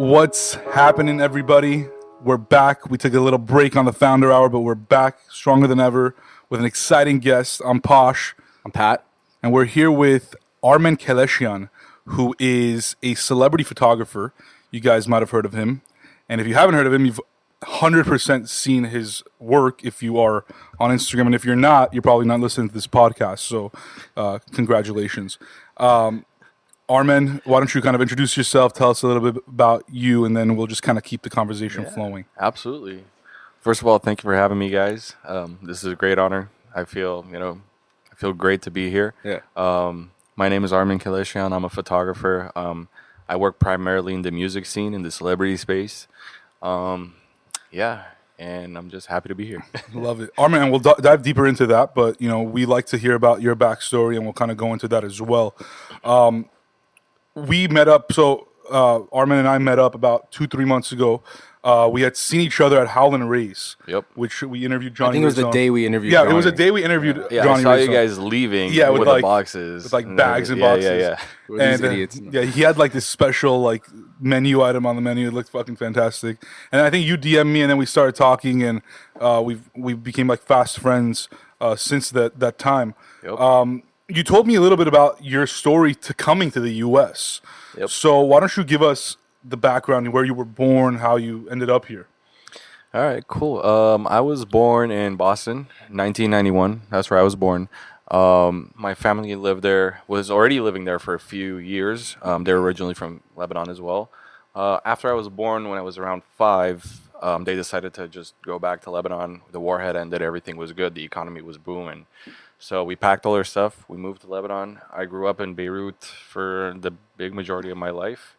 What's happening, everybody? We're back. We took a little break on the Founder Hour, but we're back stronger than ever with an exciting guest. I'm Posh. I'm Pat. And we're here with Armen Keleshian, who is a celebrity photographer. You guys might have heard of him. And if you haven't heard of him, you've 100% seen his work if you are on Instagram. And if you're not, you're probably not listening to this podcast. So congratulations. Armen, why don't you kind of introduce yourself, tell us a little bit about you, and then we'll just kind of keep the conversation flowing. Absolutely. First of all, thank you for having me, guys. This is a great honor. I feel great to be here. Yeah. My name is Armen Keleshian. I'm a photographer. I work primarily in the music scene, in the celebrity space. And I'm just happy to be here. Love it. Armen, and we'll dive deeper into that, but, we like to hear about your backstory, and we'll kind of go into that as well. We met up, Armen and I met up about 2-3 months ago. We had seen each other at Howlin' Race. Yep. Which we interviewed Johnny. I think it was the day we interviewed Johnny. Johnny. It was the day we interviewed Yeah, Johnny. I saw Rizzo. you guys leaving with the boxes. With bags and boxes. Yeah. These idiots. He had this special menu item on the menu. It looked fucking fantastic. And I think you DM'd me, and then we started talking, and we became fast friends since that time. Yep. You told me a little bit about your story to coming to the U.S. Yep. So why don't you give us the background, where you were born, how you ended up here? All right, cool. I was born in Boston, 1991. That's where I was born. My family was already living there for a few years. They were originally from Lebanon as well. After I was born, when I was around 5, they decided to just go back to Lebanon. The war had ended. Everything was good. The economy was booming. So we packed all our stuff. We moved to Lebanon. I grew up in Beirut for the big majority of my life.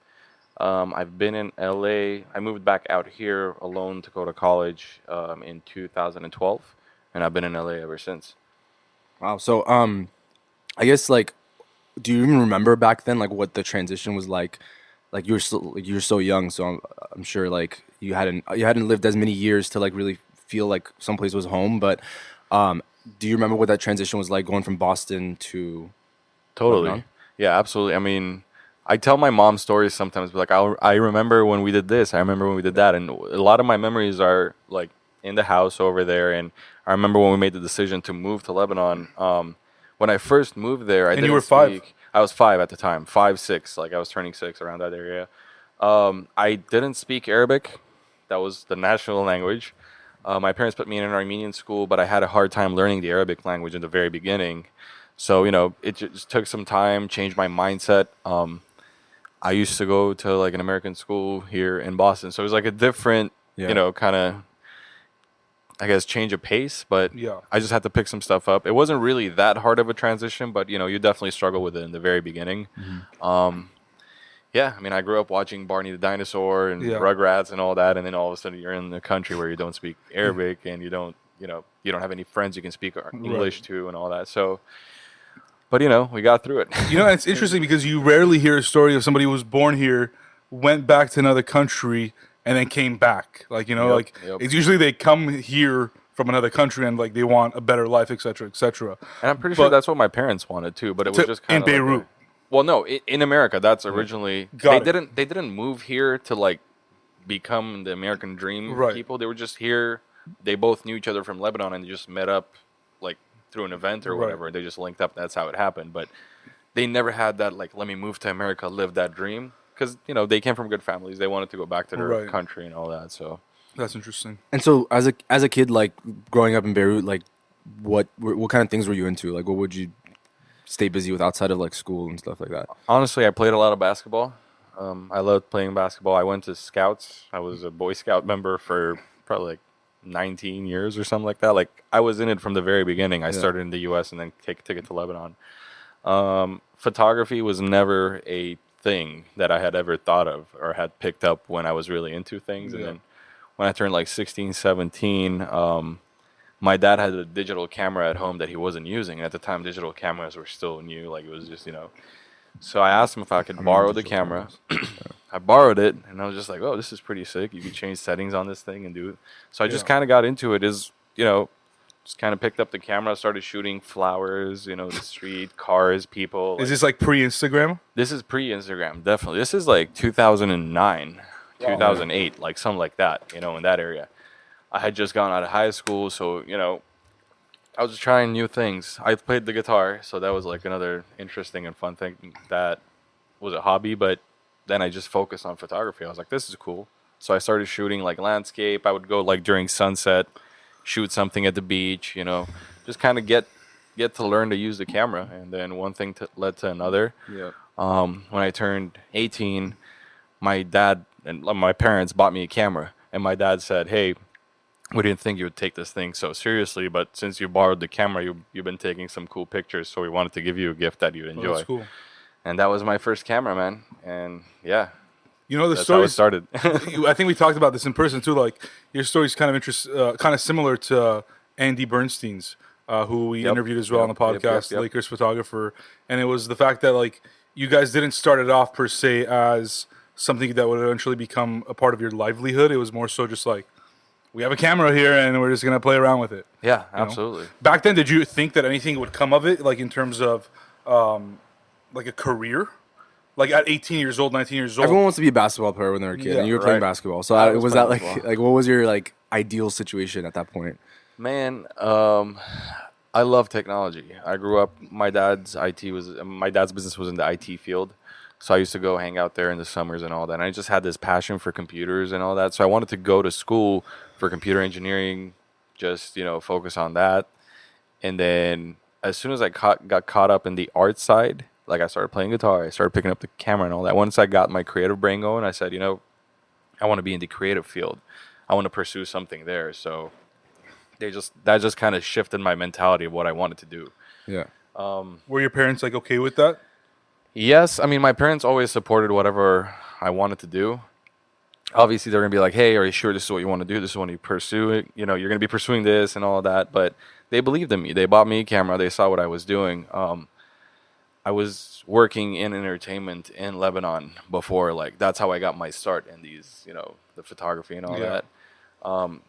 I've been in LA. I moved back out here alone to go to college in 2012, and I've been in LA ever since. Wow. So, I guess do you even remember back then what the transition was like? You're so young, so I'm sure you hadn't lived as many years to really feel like someplace was home. But do you remember what that transition was like going from Boston to Totally. Lebanon? Yeah, absolutely. I mean, I tell my mom stories sometimes, but I remember when we did this, I remember when we did that, and a lot of my memories are in the house over there. And I remember when we made the decision to move to Lebanon. When I first moved there, And you were 5? I was 5 at the time, 5, 6. I was turning 6 around that area. I didn't speak Arabic. That was the national language. My parents put me in an Armenian school, but I had a hard time learning the Arabic language in the very beginning. So, it just took some time, changed my mindset. I used to go to an American school here in Boston. So it was a different, kind of, I guess, change of pace. But I just had to pick some stuff up. It wasn't really that hard of a transition, but, you definitely struggle with it in the very beginning. Mm-hmm. I grew up watching Barney the Dinosaur and Rugrats and all that. And then all of a sudden you're in a country where you don't speak Arabic and you don't have any friends you can speak English to and all that. So... But, we got through it. It's interesting because you rarely hear a story of somebody who was born here, went back to another country, and then came back. Yep. It's usually they come here from another country and, they want a better life, et cetera, et cetera. And I'm pretty sure that's what my parents wanted, too. But it was just kind of in Beirut. Well, no, in America, that's originally... They didn't move here to, become the American dream people. They were just here. They both knew each other from Lebanon, and they just met up, through an event or whatever. They just linked up. That's how it happened. But they never had that, let me move to America, live that dream. Because, they came from good families. They wanted to go back to their country and all that. So that's interesting. And so as a kid, growing up in Beirut, what kind of things were you into? What would you stay busy with outside of school and stuff like that? Honestly, I played a lot of basketball. I loved playing basketball. I went to Scouts. I was a Boy Scout member for probably 19 years or something like that. I was in it from the very beginning. I started in the U.S. and then took it to Lebanon. Photography was never a thing that I had ever thought of or had picked up when I was really into things. And then when I turned 16, 17, my dad had a digital camera at home that he wasn't using. And at the time, digital cameras were still new. It was just, So I asked him if I could borrow the camera. I borrowed it, and I was just oh, this is pretty sick. You can change settings on this thing and do it. So I just kind of got into it. Just kind of picked up the camera, started shooting flowers, the street, cars, people. Is this pre-Instagram? This is pre-Instagram, definitely. This is 2009, 2008, like something like that, in that area. I had just gone out of high school, so, I was just trying new things. I played the guitar, so that was like another interesting and fun thing that was a hobby, but then I just focused on photography. I was like, this is cool. So I started shooting like landscape. I would go like during sunset, shoot something at the beach, just kind of get to learn to use the camera. And then one thing led to another. Yeah. When I turned 18, my dad and my parents bought me a camera. And my dad said, hey, we didn't think you would take this thing so seriously, but since you borrowed the camera, you've been taking some cool pictures, so we wanted to give you a gift that you'd enjoy. That's cool. And that was my first camera, man. And yeah, The that's story how it started. I think we talked about this in person too. Like your story's kind of similar to Andy Bernstein's, who we interviewed as well on the podcast, yep. Lakers photographer. And it was the fact that like you guys didn't start it off per se as something that would eventually become a part of your livelihood. It was more so just like, we have a camera here and we're just gonna play around with it. Yeah, absolutely. Back then, did you think that anything would come of it, like in terms of like a career? Like at 18 years old, 19 years old, Everyone wants to be a basketball player when they're a kid, Yeah, and you were playing right. basketball. So I was was that playing like basketball. what was your like ideal situation at that point? Man, I love technology. I grew up. My dad's business was in the IT field, so I used to go hang out there in the summers and all that. And I just had this passion for computers and all that. So I wanted to go to school for computer engineering, just focus on that. And then as soon as I got caught up in the art side, like I started playing guitar, I started picking up the camera and all that. Once I got my creative brain going, I said, I want to be in the creative field. I want to pursue something there. So that just kind of shifted my mentality of what I wanted to do. Yeah. were your parents like okay with that? Yes, I mean my parents always supported whatever I wanted to do. Obviously, they're gonna be like, "Hey, are you sure this is what you want to do? This is what you pursue it. You're gonna be pursuing this and all that." But they believed in me. They bought me a camera. They saw what I was doing. I was working in entertainment in Lebanon before. Like that's how I got my start in these, the photography and all Yeah. that.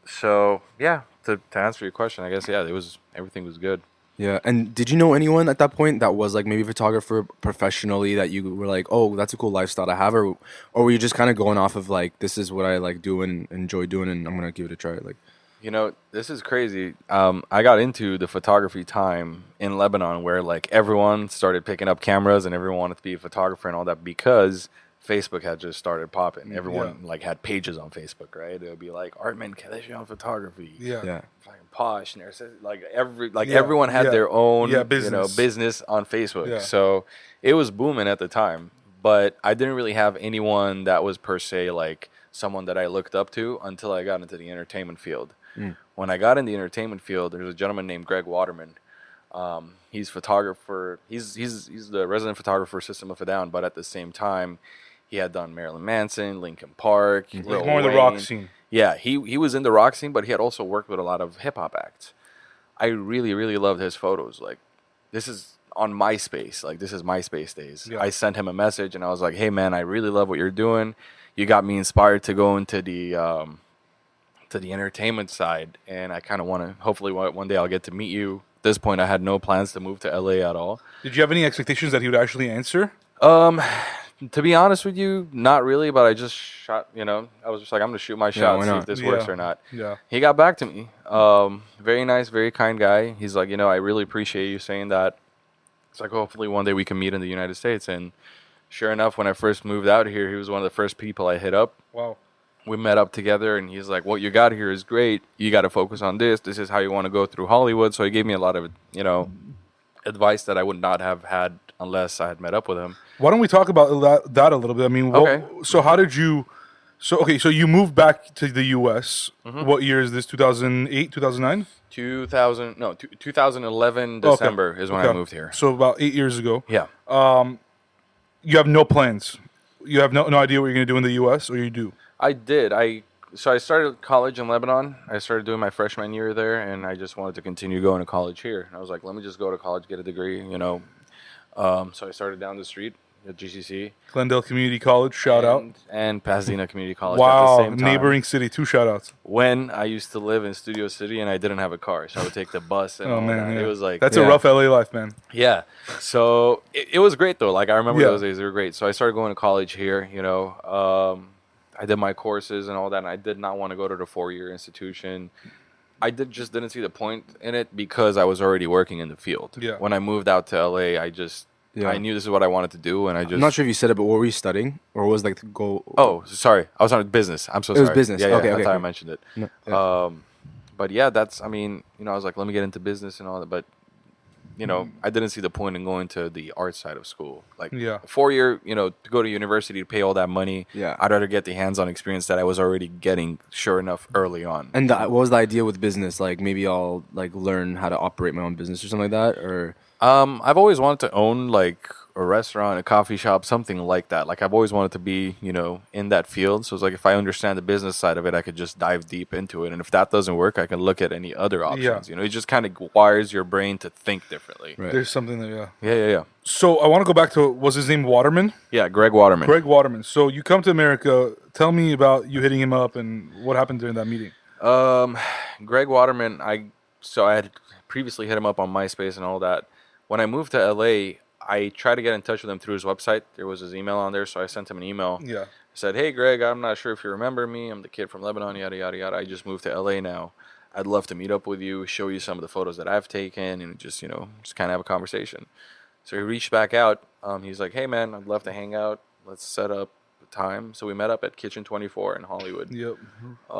So yeah, to answer your question, I guess everything was good. Yeah. And did you know anyone at that point that was like maybe a photographer professionally that you were like, oh, that's a cool lifestyle to have, or were you just kind of going off of like, this is what I like doing and enjoy doing, and I'm gonna give it a try? Like, This is crazy. I got into the photography time in Lebanon where like everyone started picking up cameras and everyone wanted to be a photographer and all that because Facebook had just started popping. Everyone like had pages on Facebook, right? It would be like Armen Keleshian photography. yeah. Fucking Posh, and everyone had their own business. business on Facebook. Yeah. So it was booming at the time, but I didn't really have anyone that was per se like someone that I looked up to until I got into the entertainment field. When I got in the entertainment field, there's a gentleman named Greg Waterman. He's photographer. He's the resident photographer for System of a Down, but at the same time, he had done Marilyn Manson, Linkin Park, Like Lil more in the Wayne. rock scene. Yeah, he was in the rock scene, but he had also worked with a lot of hip hop acts. I really, really loved his photos. Like, this is on MySpace. Like, this is MySpace days. Yeah. I sent him a message, and I was like, "Hey, man, I really love what you're doing. You got me inspired to go into the entertainment side, and I kind of want to. Hopefully, one day I'll get to meet you." At this point, I had no plans to move to LA at all. Did you have any expectations that he would actually answer? To be honest with you, not really, but I just shot, I was just like, I'm going to shoot my shot, why see not? if this works Yeah. or not. Yeah. He got back to me. Very nice, very kind guy. He's like, I really appreciate you saying that. It's like, hopefully one day we can meet in the United States. And sure enough, when I first moved out here, he was one of the first people I hit up. Wow. We met up together, and he's like, what you got here is great. You got to focus on this. This is how you want to go through Hollywood. So he gave me a lot of, advice that I would not have had unless I had met up with him. Why don't we talk about that a little bit? I mean, Okay. So how did you? So you moved back to the U.S. Mm-hmm. What year is this? 2008, 2009? 2011 December is when I moved here. So about 8 years ago. Yeah. You have no plans. You have no idea what you're going to do in the U.S. or you do? I did. So I started college in Lebanon. I started doing my freshman year there, and I just wanted to continue going to college here. And I was like, let me just go to college, get a degree, So I started down the street, at GCC. Glendale Community College, shout out. And Pasadena Community College at the Wow, same time. neighboring city, 2 shout outs. When I used to live in Studio City and I didn't have a car, so I would take the bus and Oh all man, that. yeah. It was like that's a rough LA life, man. yeah. So it was great though. Like I remember Yeah. those days; they were great. So I started going to college here. I did my courses and all that, and I did not want to go to the 4-year institution. I didn't see the point in it because I was already working in the field. Yeah. When I moved out to LA, I knew this is what I wanted to do, and I'm not sure if you said it, but what were you studying, or was like the goal? Oh, sorry, I was on business. I'm so It sorry. was business. Yeah, Okay, that's okay, how I cool. mentioned it. No, yeah. But yeah, I was like, let me get into business and all that, but I didn't see the point in going to the art side of school. Like, Yeah. 4-year, to go to university to pay all that money. Yeah. I'd rather get the hands-on experience that I was already getting, sure enough, early on. And what was the idea with business? Like maybe I'll like learn how to operate my own business or something like that, or I've always wanted to own like a restaurant, a coffee shop, something like that. Like I've always wanted to be, in that field. So it's like if I understand the business side of it, I could just dive deep into it. And if that doesn't work, I can look at any other options. It just kind of wires your brain to think differently. Right. There's something that, Yeah. So I want to go back to, was his name Waterman? Yeah, Greg Waterman. Greg Waterman. So you come to America. Tell me about you hitting him up and what happened during that meeting. Greg Waterman, I had previously hit him up on MySpace and all that. When I moved to LA, I tried to get in touch with him through his website. There was his email on there, so I sent him an email. Yeah. I said, hey, Greg, I'm not sure if you remember me. I'm the kid from Lebanon, yada, yada, yada. I just moved to LA now. I'd love to meet up with you, show you some of the photos that I've taken, and just kind of have a conversation. So he reached back out. He's like, hey, man, I'd love to hang out. Let's set up a time. So we met up at Kitchen 24 in Hollywood. Yep. We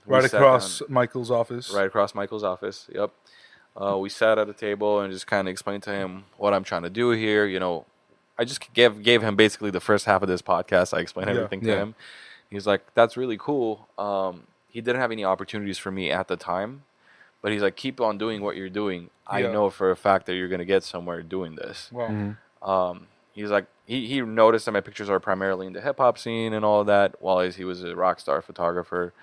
Right sat across down- Michael's office. Right across Michael's office. Yep. We sat at a table and just kind of explained to him what I'm trying to do here. I just gave him basically the first half of this podcast. I explained everything to him. He's like, that's really cool. He didn't have any opportunities for me at the time, but he's like, keep on doing what you're doing. I know for a fact that you're going to get somewhere doing this. Wow. He's like, he noticed that my pictures are primarily in the hip hop scene and all of that, while he was a rock star photographer.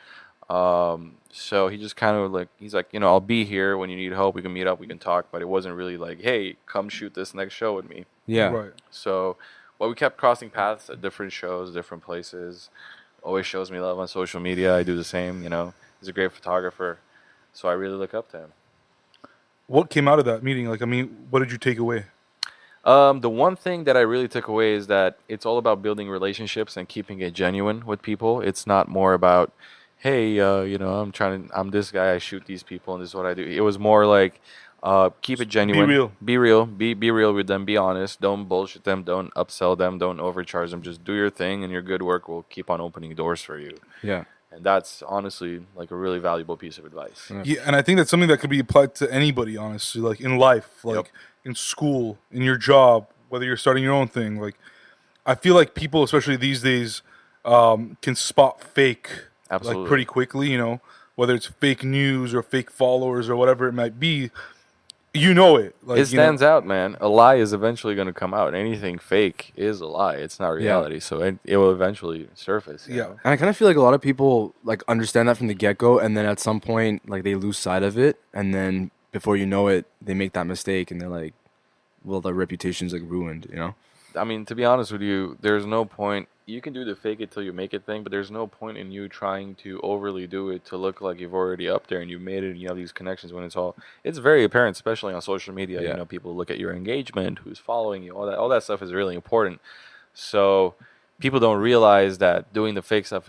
So he just kind of like, he's like, I'll be here when you need help. We can meet up, we can talk. But it wasn't really like, hey, come shoot this next show with me. yeah. Right. So, we kept crossing paths at different shows, different places. Always shows me love on social media. I do the same, He's a great photographer. So I really look up to him. What came out of that meeting? Like, what did you take away? The one thing that I really took away is that it's all about building relationships and keeping it genuine with people. It's not more about, hey, I'm this guy, I shoot these people, and this is what I do. It was more like, keep it genuine. Be real. Be real with them. Be honest. Don't bullshit them. Don't upsell them. Don't overcharge them. Just do your thing, and your good work will keep on opening doors for you. Yeah. And that's honestly like a really valuable piece of advice. Yeah, and I think that's something that could be applied to anybody, honestly, like in life, like in school, in your job, whether you're starting your own thing. Like, I feel like people, especially these days, can spot fake Absolutely. like pretty quickly, whether it's fake news or fake followers or whatever it might be. It. Like, It stands out, man. A lie is eventually going to come out. Anything fake is a lie. It's not reality. So it will eventually surface. you know? And I kind of feel like a lot of people like understand that from the get-go, and then at some point like they lose sight of it, and then before you know it, they make that mistake, and they're like, well, their reputation's like ruined, I mean, to be honest with you, there's no point. You can do the fake it till you make it thing, but there's no point in you trying to overly do it to look like you've already up there and you've made it and you have these connections when it's very apparent, especially on social media. Yeah. People look at your engagement, who's following you, all that stuff is really important. So people don't realize that doing the fake stuff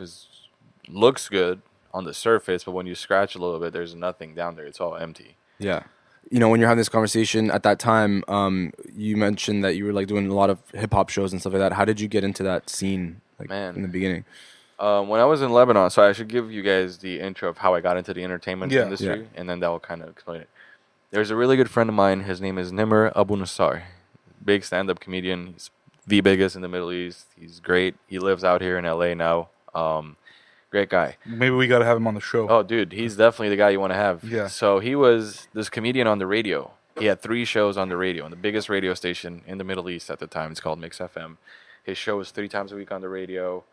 looks good on the surface, but when you scratch a little bit, there's nothing down there. It's all empty. Yeah. When you're having this conversation at that time, you mentioned that you were like doing a lot of hip hop shows and stuff like that. How did you get into that scene, like in the beginning? When I was in Lebanon, so I should give you guys the intro of how I got into the entertainment industry, and then that will kind of explain it. There's a really good friend of mine. His name is Nimr Abu Nassar, big stand-up comedian. He's the biggest in the Middle East. He's great. He lives out here in LA now. Great guy. Maybe we got to have him on the show. Oh, dude, he's definitely the guy you want to have. Yeah. So he was this comedian on the radio. He had 3 shows on the radio, on the biggest radio station in the Middle East at the time. It's called Mix FM. His show was 3 times a week on the radio.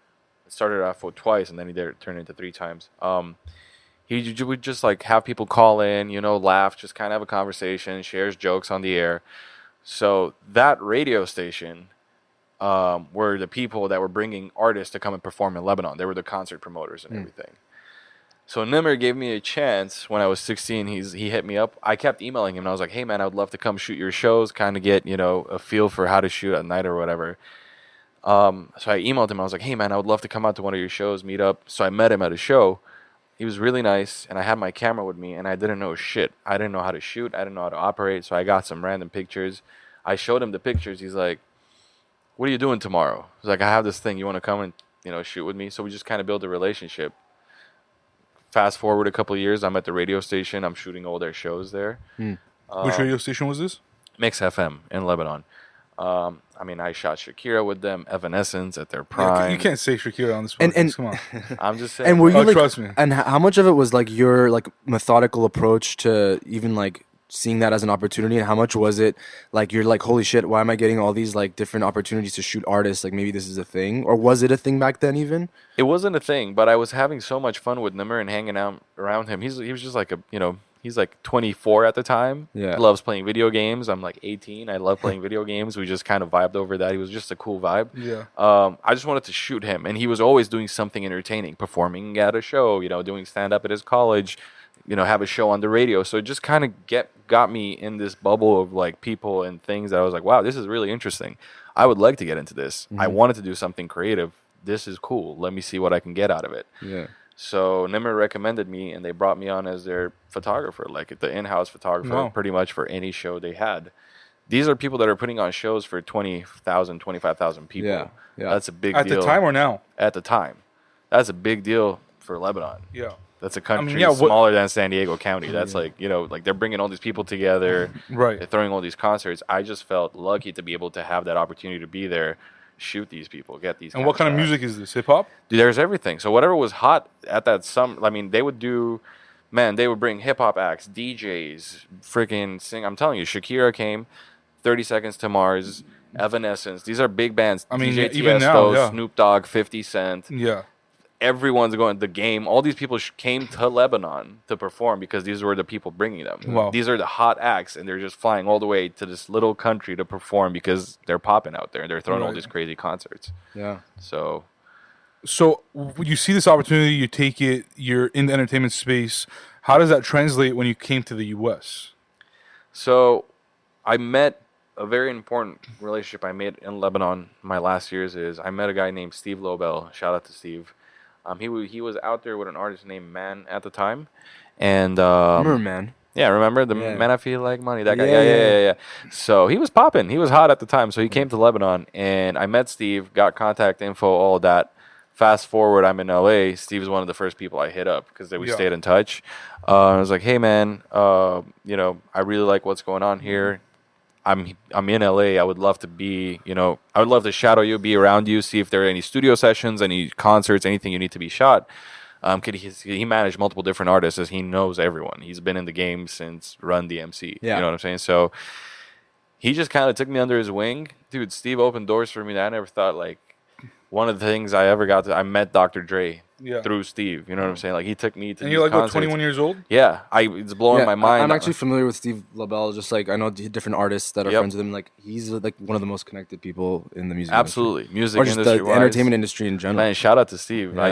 It started off with twice, and then he turned into 3 times. He would just like have people call in, laugh, just kind of have a conversation, shares jokes on the air. So that radio station were the people that were bringing artists to come and perform in Lebanon. They were the concert promoters and everything. So Nimmer gave me a chance when I was 16. He hit me up. I kept emailing him, and I was like, hey, man, I would love to come shoot your shows, kind of get, a feel for how to shoot at night or whatever. So I emailed him. I was like, hey, man, I would love to come out to one of your shows, meet up. So I met him at a show. He was really nice, and I had my camera with me, and I didn't know shit. I didn't know how to shoot. I didn't know how to operate, so I got some random pictures. I showed him the pictures. He's like, what are you doing tomorrow? He's like, I have this thing. You want to come and, shoot with me? So we just kind of built a relationship. Fast forward a couple of years, I'm at the radio station. I'm shooting all their shows there. Which radio station was this? Mix FM in Lebanon. I shot Shakira with them, Evanescence at their prime. You can't say Shakira on this podcast. Come on. I'm just saying. And were you trust me. And how much of it was like your like methodical approach to even like seeing that as an opportunity, and how much was it like you're like, holy shit, why am I getting all these like different opportunities to shoot artists? Like maybe this is a thing, or was it a thing back then even? It wasn't a thing, but I was having so much fun with Nimmer and hanging out around him. He was just like he's like 24 at the time. Yeah. He loves playing video games. I'm like 18. I love playing video games. We just kind of vibed over that. He was just a cool vibe. Yeah. I just wanted to shoot him, and he was always doing something entertaining, performing at a show, doing stand up at his college, have a show on the radio. So it just kind of got me in this bubble of like people and things that I was like, wow, this is really interesting. I would like to get into this. I wanted to do something creative. This is cool. Let me see what I can get out of it. Yeah. So Nimmer recommended me, and they brought me on as their photographer, like the in-house photographer, pretty much for any show they had. These are people that are putting on shows for 20,000, 25,000 people. Yeah. That's a big deal. At the time or now? At the time. That's a big deal for Lebanon. Yeah. That's a country smaller than San Diego County. That's like they're bringing all these people together. Right. They're throwing all these concerts. I just felt lucky to be able to have that opportunity to be there, shoot these people, get these. And what kind of music is this? Hip hop? Dude, there's everything. So whatever was hot at that they would bring hip hop acts, DJs, freaking sing. I'm telling you, Shakira came, 30 Seconds to Mars, Evanescence. These are big bands. DJ even Tiesto, now, yeah. Snoop Dogg, 50 Cent. Yeah. Everyone's going the game. All these people came to Lebanon to perform because these were the people bringing them. Wow. These are the hot acts, and they're just flying all the way to this little country to perform because they're popping out there and they're throwing all these crazy concerts. Yeah. So when you see this opportunity, you take it, you're in the entertainment space. How does that translate when you came to the U.S.? So I met a very important relationship I made in Lebanon my last years is I met a guy named Steve Lobel. Shout out to Steve. He was out there with an artist named Man at the time, and Remember Man? Yeah, remember the Man I Feel Like Money? That guy. Yeah. So he was popping. He was hot at the time. So he came to Lebanon, and I met Steve, got contact info, all that. Fast forward, I'm in LA. Steve is one of the first people I hit up because we stayed in touch. I was like, hey man, I really like what's going on here. I'm in LA. I would love to be, I would love to shadow you, be around you, see if there are any studio sessions, any concerts, anything you need to be shot. He managed multiple different artists as he knows everyone. He's been in the game since Run DMC. Yeah. You know what I'm saying? So he just kind of took me under his wing. Dude, Steve opened doors for me that I never thought, like, one of the things I met Dr. Dre through Steve. You know what I'm saying? Like, he took me to And these you're like, concerts. 21 years old? Yeah. It's blowing my mind. I'm actually familiar with Steve Lobel. Just like I know different artists that are friends with him. Like he's like one of the most connected people in the music Absolutely. industry. Music Or just industry the entertainment industry in general. Man, shout out to Steve. Yeah.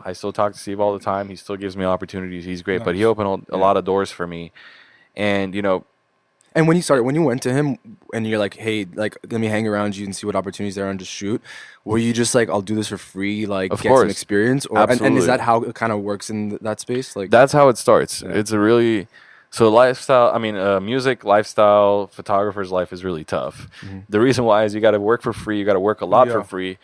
I still talk to Steve all the time. He still gives me opportunities. He's great. But he opened a lot of doors for me. And, And when you went to him and you're like, hey, like, let me hang around you and see what opportunities there are and just shoot, were you just like, I'll do this for free, like, Of get course. some experience? Or, and is that how it kind of works in that space? Like, that's how it starts. It's a really... So music, lifestyle, photographer's life is really tough. Mm-hmm. The reason why is you got to work for free. You got to work a lot for free.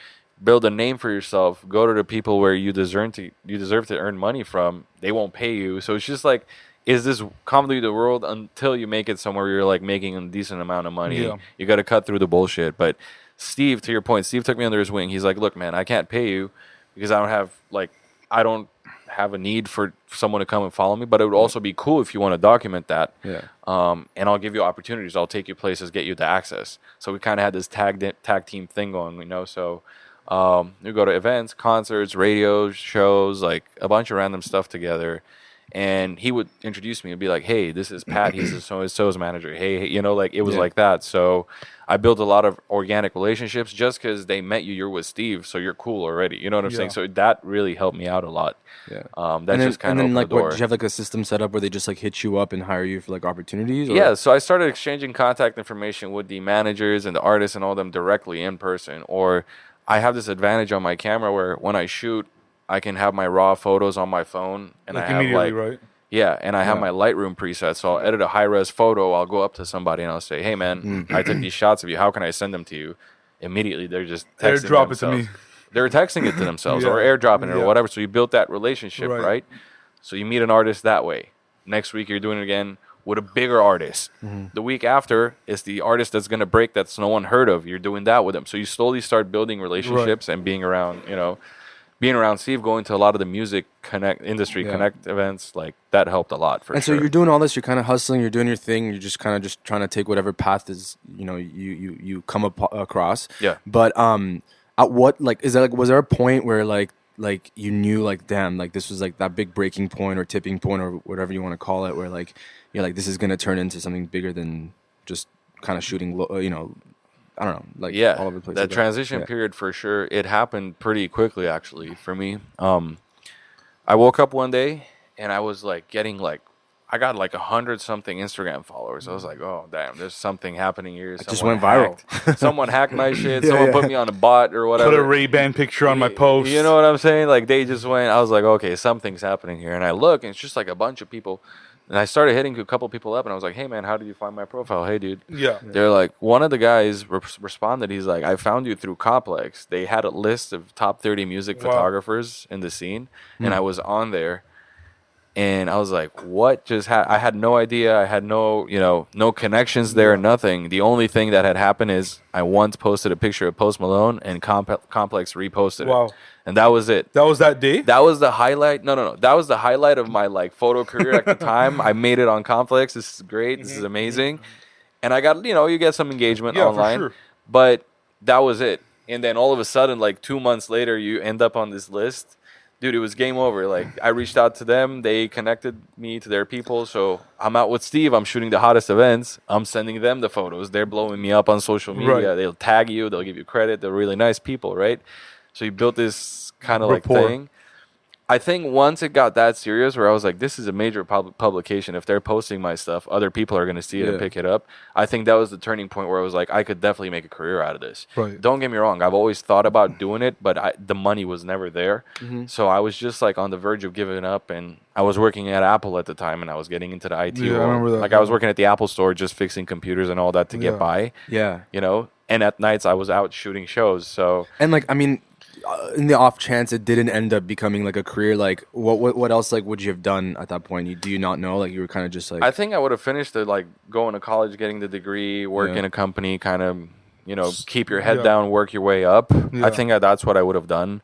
Build a name for yourself. Go to the people where you deserve to earn money from. They won't pay you. So it's just like... Is this convoluted the world until you make it somewhere you're like making a decent amount of money? Yeah. You got to cut through the bullshit. But Steve, to your point, Steve took me under his wing. He's like, look, man, I can't pay you because I don't have a need for someone to come and follow me. But it would also be cool if you want to document that. Yeah. And I'll give you opportunities. I'll take you places, get you the access. So we kind of had this tag team thing going, So we go to events, concerts, radio shows, like a bunch of random stuff together. And he would introduce me and be like, "Hey, this is Pat. He's the so-and-so's manager. Hey, you know, like it was like that." So I built a lot of organic relationships just because they met you. You're with Steve, so you're cool already. You know what I'm saying? So that really helped me out a lot. Yeah. That just kind of opened like the door. what, did you have like a system set up where they just like hit you up and hire you for like opportunities? Or? Yeah, so I started exchanging contact information with the managers and the artists and all them directly in person. Or I have this advantage on my camera where when I shoot, I can have my raw photos on my phone, and Like I have immediately, like right? yeah, and I have my Lightroom preset. So I'll edit a high res photo. I'll go up to somebody and I'll say, "Hey, man, I took these shots of you. How can I send them to you?" Immediately, they're just texting Airdrop it to themselves. me. They're texting it to themselves or Yeah. airdropping it or Yeah. whatever. So you built that relationship, Right. right? So you meet an artist that way. Next week, you're doing it again with a bigger artist. The week after is the artist that's going to break that's no one heard of. You're doing that with them. So you slowly start building relationships and being around, being around Steve, going to a lot of the music industry connect events, like that helped a lot for and sure. so you're doing all this, you're kind of hustling, you're doing your thing, you're just kind of just trying to take whatever path is, you come across. Yeah. But at what, like, is there like, was there a point where like you knew like, damn, like this was like that big breaking point or tipping point or whatever you want to call it, where like you're like, this is gonna turn into something bigger than just kind of shooting, I don't know, like all over the place. That like transition period for sure. It happened pretty quickly actually for me. I woke up one day and I was like I got like 100-something Instagram followers. I was like, oh damn, there's something happening here. It just went viral. Someone hacked my shit. Someone put me on a bot or whatever. Put a Ray-Ban picture on my post. You know what I'm saying? Like they just went. I was like, okay, something's happening here. And I look, and it's just like a bunch of people. And I started hitting a couple people up, and I was like, hey man, how did you find my profile? Hey dude. Yeah. They're like, one of the guys responded. He's like, I found you through Complex. They had a list of top 30 music photographers in the scene, and I was on there. And I was like, what just I had no idea. I had no connections there, nothing. The only thing that had happened is I once posted a picture of Post Malone and Complex reposted it. And that was it. That was that day? That was the highlight. No. That was the highlight of my like photo career at the time. I made it on Complex. This is great. This is amazing. And I got, you get some engagement online. For sure. But that was it. And then all of a sudden, like 2 months later, you end up on this list. Dude, it was game over. Like, I reached out to them. They connected me to their people. So I'm out with Steve. I'm shooting the hottest events. I'm sending them the photos. They're blowing me up on social media. Right. They'll tag you. They'll give you credit. They're really nice people, right? So you built this kind of like thing. I think once it got that serious where I was like, this is a major publication. If they're posting my stuff, other people are going to see it and pick it up. I think that was the turning point where I was like, I could definitely make a career out of this. Right. Don't get me wrong. I've always thought about doing it, but the money was never there. So I was just like on the verge of giving up. And I was working at Apple at the time, and I was getting into the IT world. I remember that. Like I was working at the Apple store just fixing computers and all that to get by. Yeah. And at nights I was out shooting shows. So and like, I mean, in the off chance it didn't end up becoming like a career, like what else like would you have done at that point? Do you not know? Like you were kind of just like, I think I would have finished it, like going to college, getting the degree, work in a company, kind of keep your head down, work your way up. I think that's what I would have done.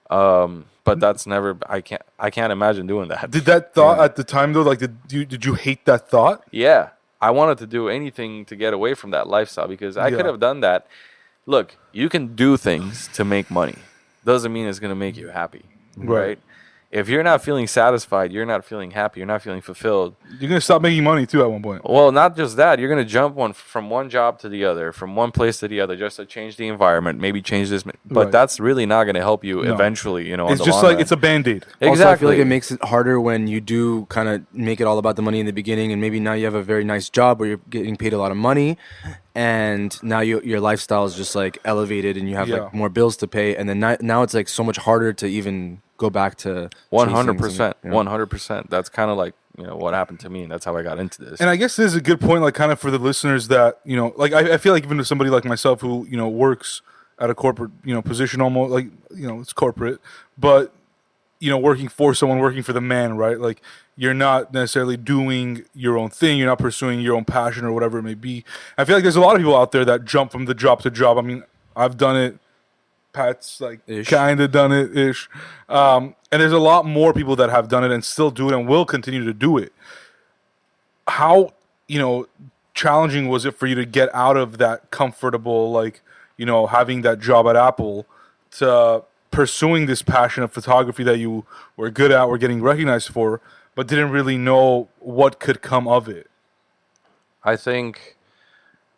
But that's never. I can't imagine doing that. Did that thought at the time though? Like did you hate that thought? Yeah, I wanted to do anything to get away from that lifestyle because I could have done that. Look, you can do things to make money. Doesn't mean it's going to make you happy, right? If you're not feeling satisfied, you're not feeling happy, you're not feeling fulfilled. You're going to stop making money too at one point. Well, not just that. You're going to jump from one job to the other, from one place to the other, just to change the environment, maybe change this. But that's really not going to help you eventually, It's just like it's a Band-Aid. Exactly. Also, I feel like it makes it harder when you do kind of make it all about the money in the beginning, and maybe now you have a very nice job where you're getting paid a lot of money, and now your lifestyle is just like elevated, and you have like more bills to pay, and then now it's like so much harder to even go back to 100%. 100%. That's kind of like what happened to me, and that's how I got into this. And I guess this is a good point, like kind of for the listeners that like I feel like even to somebody like myself who works at a corporate position, almost like it's corporate, but working for someone, working for the man, right? Like you're not necessarily doing your own thing, you're not pursuing your own passion or whatever it may be. I feel like there's a lot of people out there that jump from the job to job. I mean, I've done it. Pat's like kind of done it ish, and there's a lot more people that have done it and still do it and will continue to do it. How challenging was it for you to get out of that comfortable, like having that job at Apple, to pursuing this passion of photography that you were good at, were getting recognized for, but didn't really know what could come of it. I think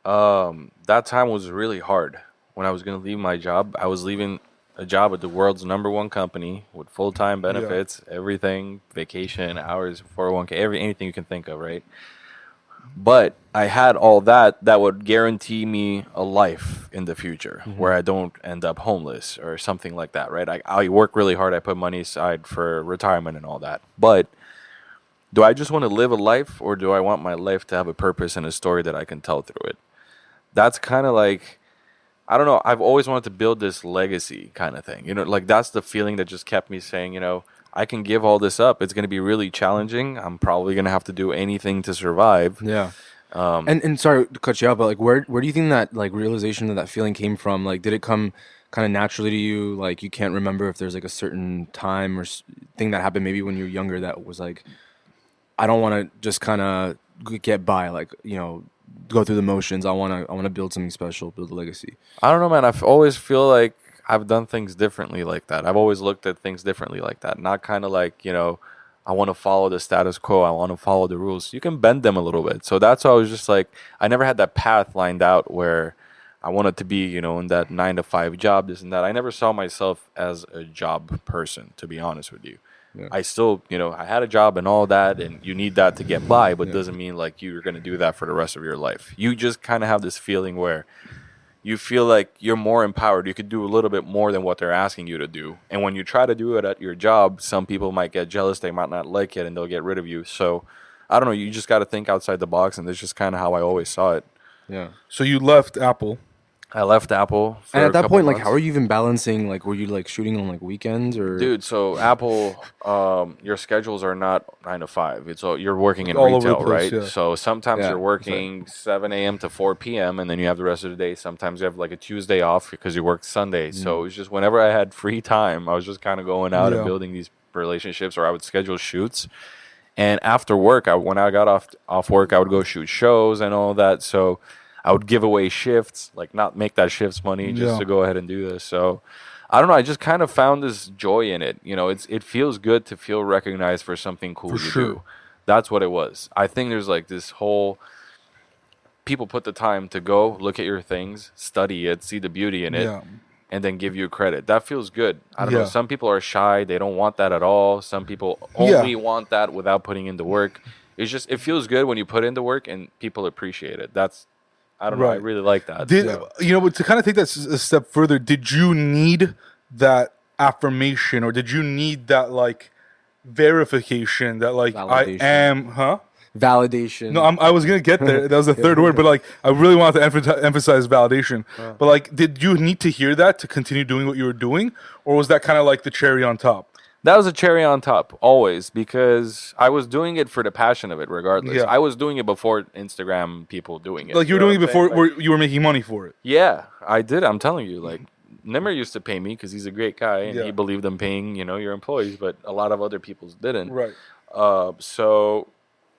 that time was really hard. When I was going to leave my job, I was leaving a job at the world's #1 company with full-time benefits, everything, vacation, hours, 401k, anything you can think of, right? But I had all that would guarantee me a life in the future where I don't end up homeless or something like that, right? I work really hard. I put money aside for retirement and all that. But do I just want to live a life, or do I want my life to have a purpose and a story that I can tell through it? That's kind of like, I don't know. I've always wanted to build this legacy kind of thing. You know, like that's the feeling that just kept me saying, you know, I can give all this up. It's going to be really challenging. I'm probably going to have to do anything to survive. Yeah. And sorry to cut you off, but like where do you think that like realization of that feeling came from? Like, did it come kind of naturally to you? Like, you can't remember if there's like a certain time or thing that happened maybe when you were younger that was like, I don't want to just kind of get by, like, you know, go through the motions. I want to build something special, build a legacy. I don't know, man. I always feel like I've done things differently like that. I've always looked at things differently like that. Not kind of like, you know, I want to follow the status quo. I want to follow the rules. You can bend them a little bit. So that's why I was just like, I never had that path lined out where I wanted to be, you know, in that 9-to-5 job, this and that. I never saw myself as a job person, to be honest with you. Yeah. I still, you know, I had a job and all that, and you need that to get by, but doesn't mean like you're going to do that for the rest of your life. You just kind of have this feeling where you feel like you're more empowered. You could do a little bit more than what they're asking you to do. And when you try to do it at your job, some people might get jealous. They might not like it, and they'll get rid of you. So, I don't know. You just got to think outside the box, and that's just kind of how I always saw it. Yeah. So you left Apple. I left Apple. And at that point, like, how are you even balancing? Like, were you like shooting on like weekends or? Dude, so Apple, your schedules are not 9 to 5. It's all, you're working in all over the retail, place, right? yeah. So sometimes you're working 7 a.m. to 4 p.m. and then you have the rest of the day. Sometimes you have like a Tuesday off because you work Sunday. So it was just whenever I had free time, I was just kind of going out and building these relationships, or I would schedule shoots. And after work, when I got off work, I would go shoot shows and all that. So I would give away shifts, like not make that shift's money just to go ahead and do this. So I don't know. I just kind of found this joy in it. You know, it feels good to feel recognized for something cool you do. That's what it was. I think there's like this whole, people put the time to go look at your things, study it, see the beauty in it, and then give you credit. That feels good. I don't know. Some people are shy. They don't want that at all. Some people only want that without putting in the work. It's just, it feels good when you put in the work and people appreciate it. I don't know. I really like that. You know, but to kind of take that a step further, did you need that affirmation, or did you need that like verification that like validation. I am, Validation. No, I was gonna get there. That was the third word, but like I really wanted to emphasize validation. But like, did you need to hear that to continue doing what you were doing, or was that kind of like the cherry on top? That was a cherry on top, always, because I was doing it for the passion of it, regardless. Yeah. I was doing it before Instagram people doing it. Like, you were doing it before like, you were making money for it. Yeah, I did. I'm telling you, like, Nimmer used to pay me because he's a great guy, and he believed in paying, you know, your employees, but a lot of other people didn't. Right. So,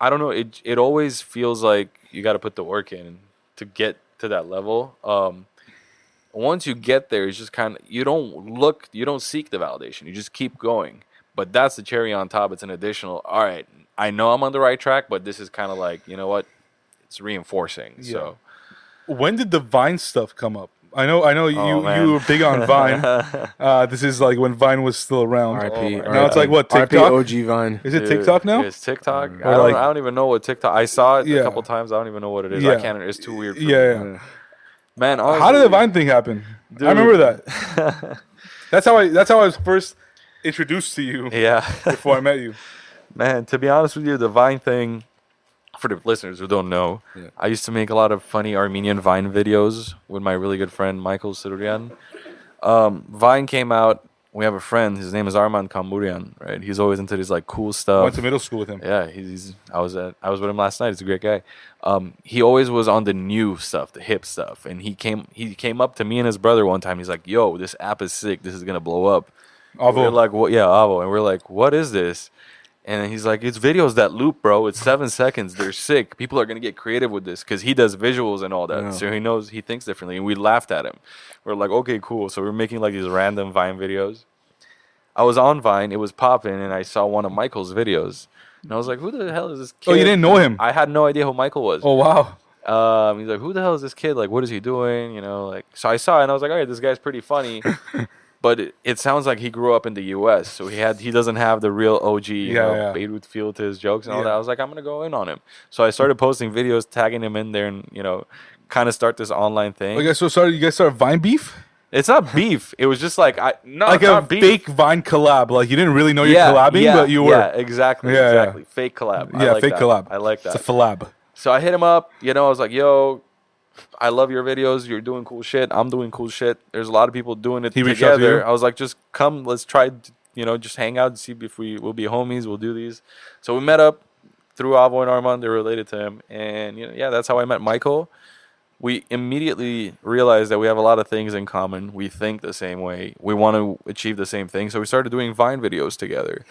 I don't know. It always feels like you got to put the work in to get to that level. Once you get there, it's just kind of, you don't seek the validation. You just keep going. But that's the cherry on top. It's an additional, all right, I know I'm on the right track, but this is kind of like, you know what? It's reinforcing. Yeah. So, when did the Vine stuff come up? I know you were big on Vine. This is like when Vine was still around. RIP. Now it's like what, TikTok? RIP OG Vine. Is it TikTok now? It's TikTok. I don't even know what TikTok. I saw it a couple times. I don't even know what it is. I can't. It's too weird for me. Man, honestly, how did the Vine thing happen? Dude. I remember that. That's how I was first introduced to you. Yeah. Before I met you. Man, to be honest with you, the Vine thing, for the listeners who don't know, I used to make a lot of funny Armenian Vine videos with my really good friend Michael Sidurian. Vine came out. We have a friend. His name is Armen Keleshian, right? He's always into this like cool stuff. I went to middle school with him. Yeah, I was with him last night. He's a great guy. He always was on the new stuff, the hip stuff, and he came up to me and his brother one time. He's like, "Yo, this app is sick. This is gonna blow up." Avo. We're like, "What?" Yeah, Avo, and we're like, "What is this?" And he's like, "It's videos that loop, bro. It's 7 seconds. They're sick. People are gonna get creative with this because he does visuals and all that. Yeah. So he thinks differently." And we laughed at him. We're like, "Okay, cool." So we're making like these random Vine videos. I was on Vine. It was popping, and I saw one of Michael's videos. And I was like, who the hell is this kid? Oh, you didn't know him? I had no idea who Michael was. Oh, wow. He's like, who the hell is this kid? Like, what is he doing? You know, like, so I saw it and I was like, all right, this guy's pretty funny. But it sounds like he grew up in the U.S., so he doesn't have the real OG, Beirut feel to his jokes and all that. I was like, I'm going to go in on him. So I started posting videos, tagging him in there and, kind of start this online thing. Okay, so sorry, you guys started Vine beef? It's not beef. It was just like Like it's a not beef. fake Vine collab. Like you didn't really know you're collabing, but you were. Yeah, exactly. Fake collab. I like fake that. collab. I like that. It's a collab. So I hit him up. I was like, yo, I love your videos. You're doing cool shit. I'm doing cool shit. There's a lot of people doing it He reached out to together. you? I was like, just come. Let's try, just hang out and see if we'll be homies. We'll do these. So we met up through Avo and Armand. They're related to him. And, that's how I met Michael. We immediately realized that we have a lot of things in common. We think the same way. We want to achieve the same thing. So we started doing Vine videos together.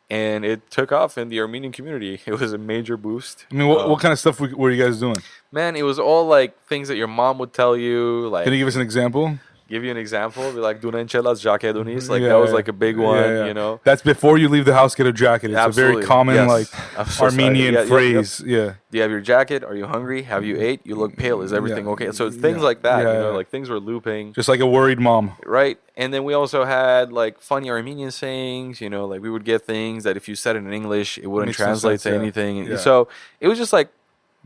And it took off in the Armenian community. It was a major boost. I mean, what kind of stuff were you guys doing? Man, it was all like things that your mom would tell you. Like, Can you give us an example? Give you an example? Be like, Dunenchelas Jacques Dunis. Like, that was like a big one, That's before you leave the house, get a jacket. It's Absolutely. a very common, Yes. I'm so Armenian sorry. phrase. Yeah. Do you have your jacket? Are you hungry? Have you ate? You look pale. Is everything okay? So it's things like that, like things were looping. Just like a worried mom. Right. And then we also had like funny Armenian sayings, like we would get things that if you said it in English, it wouldn't Makes no translate sense, to anything. Yeah. So it was just like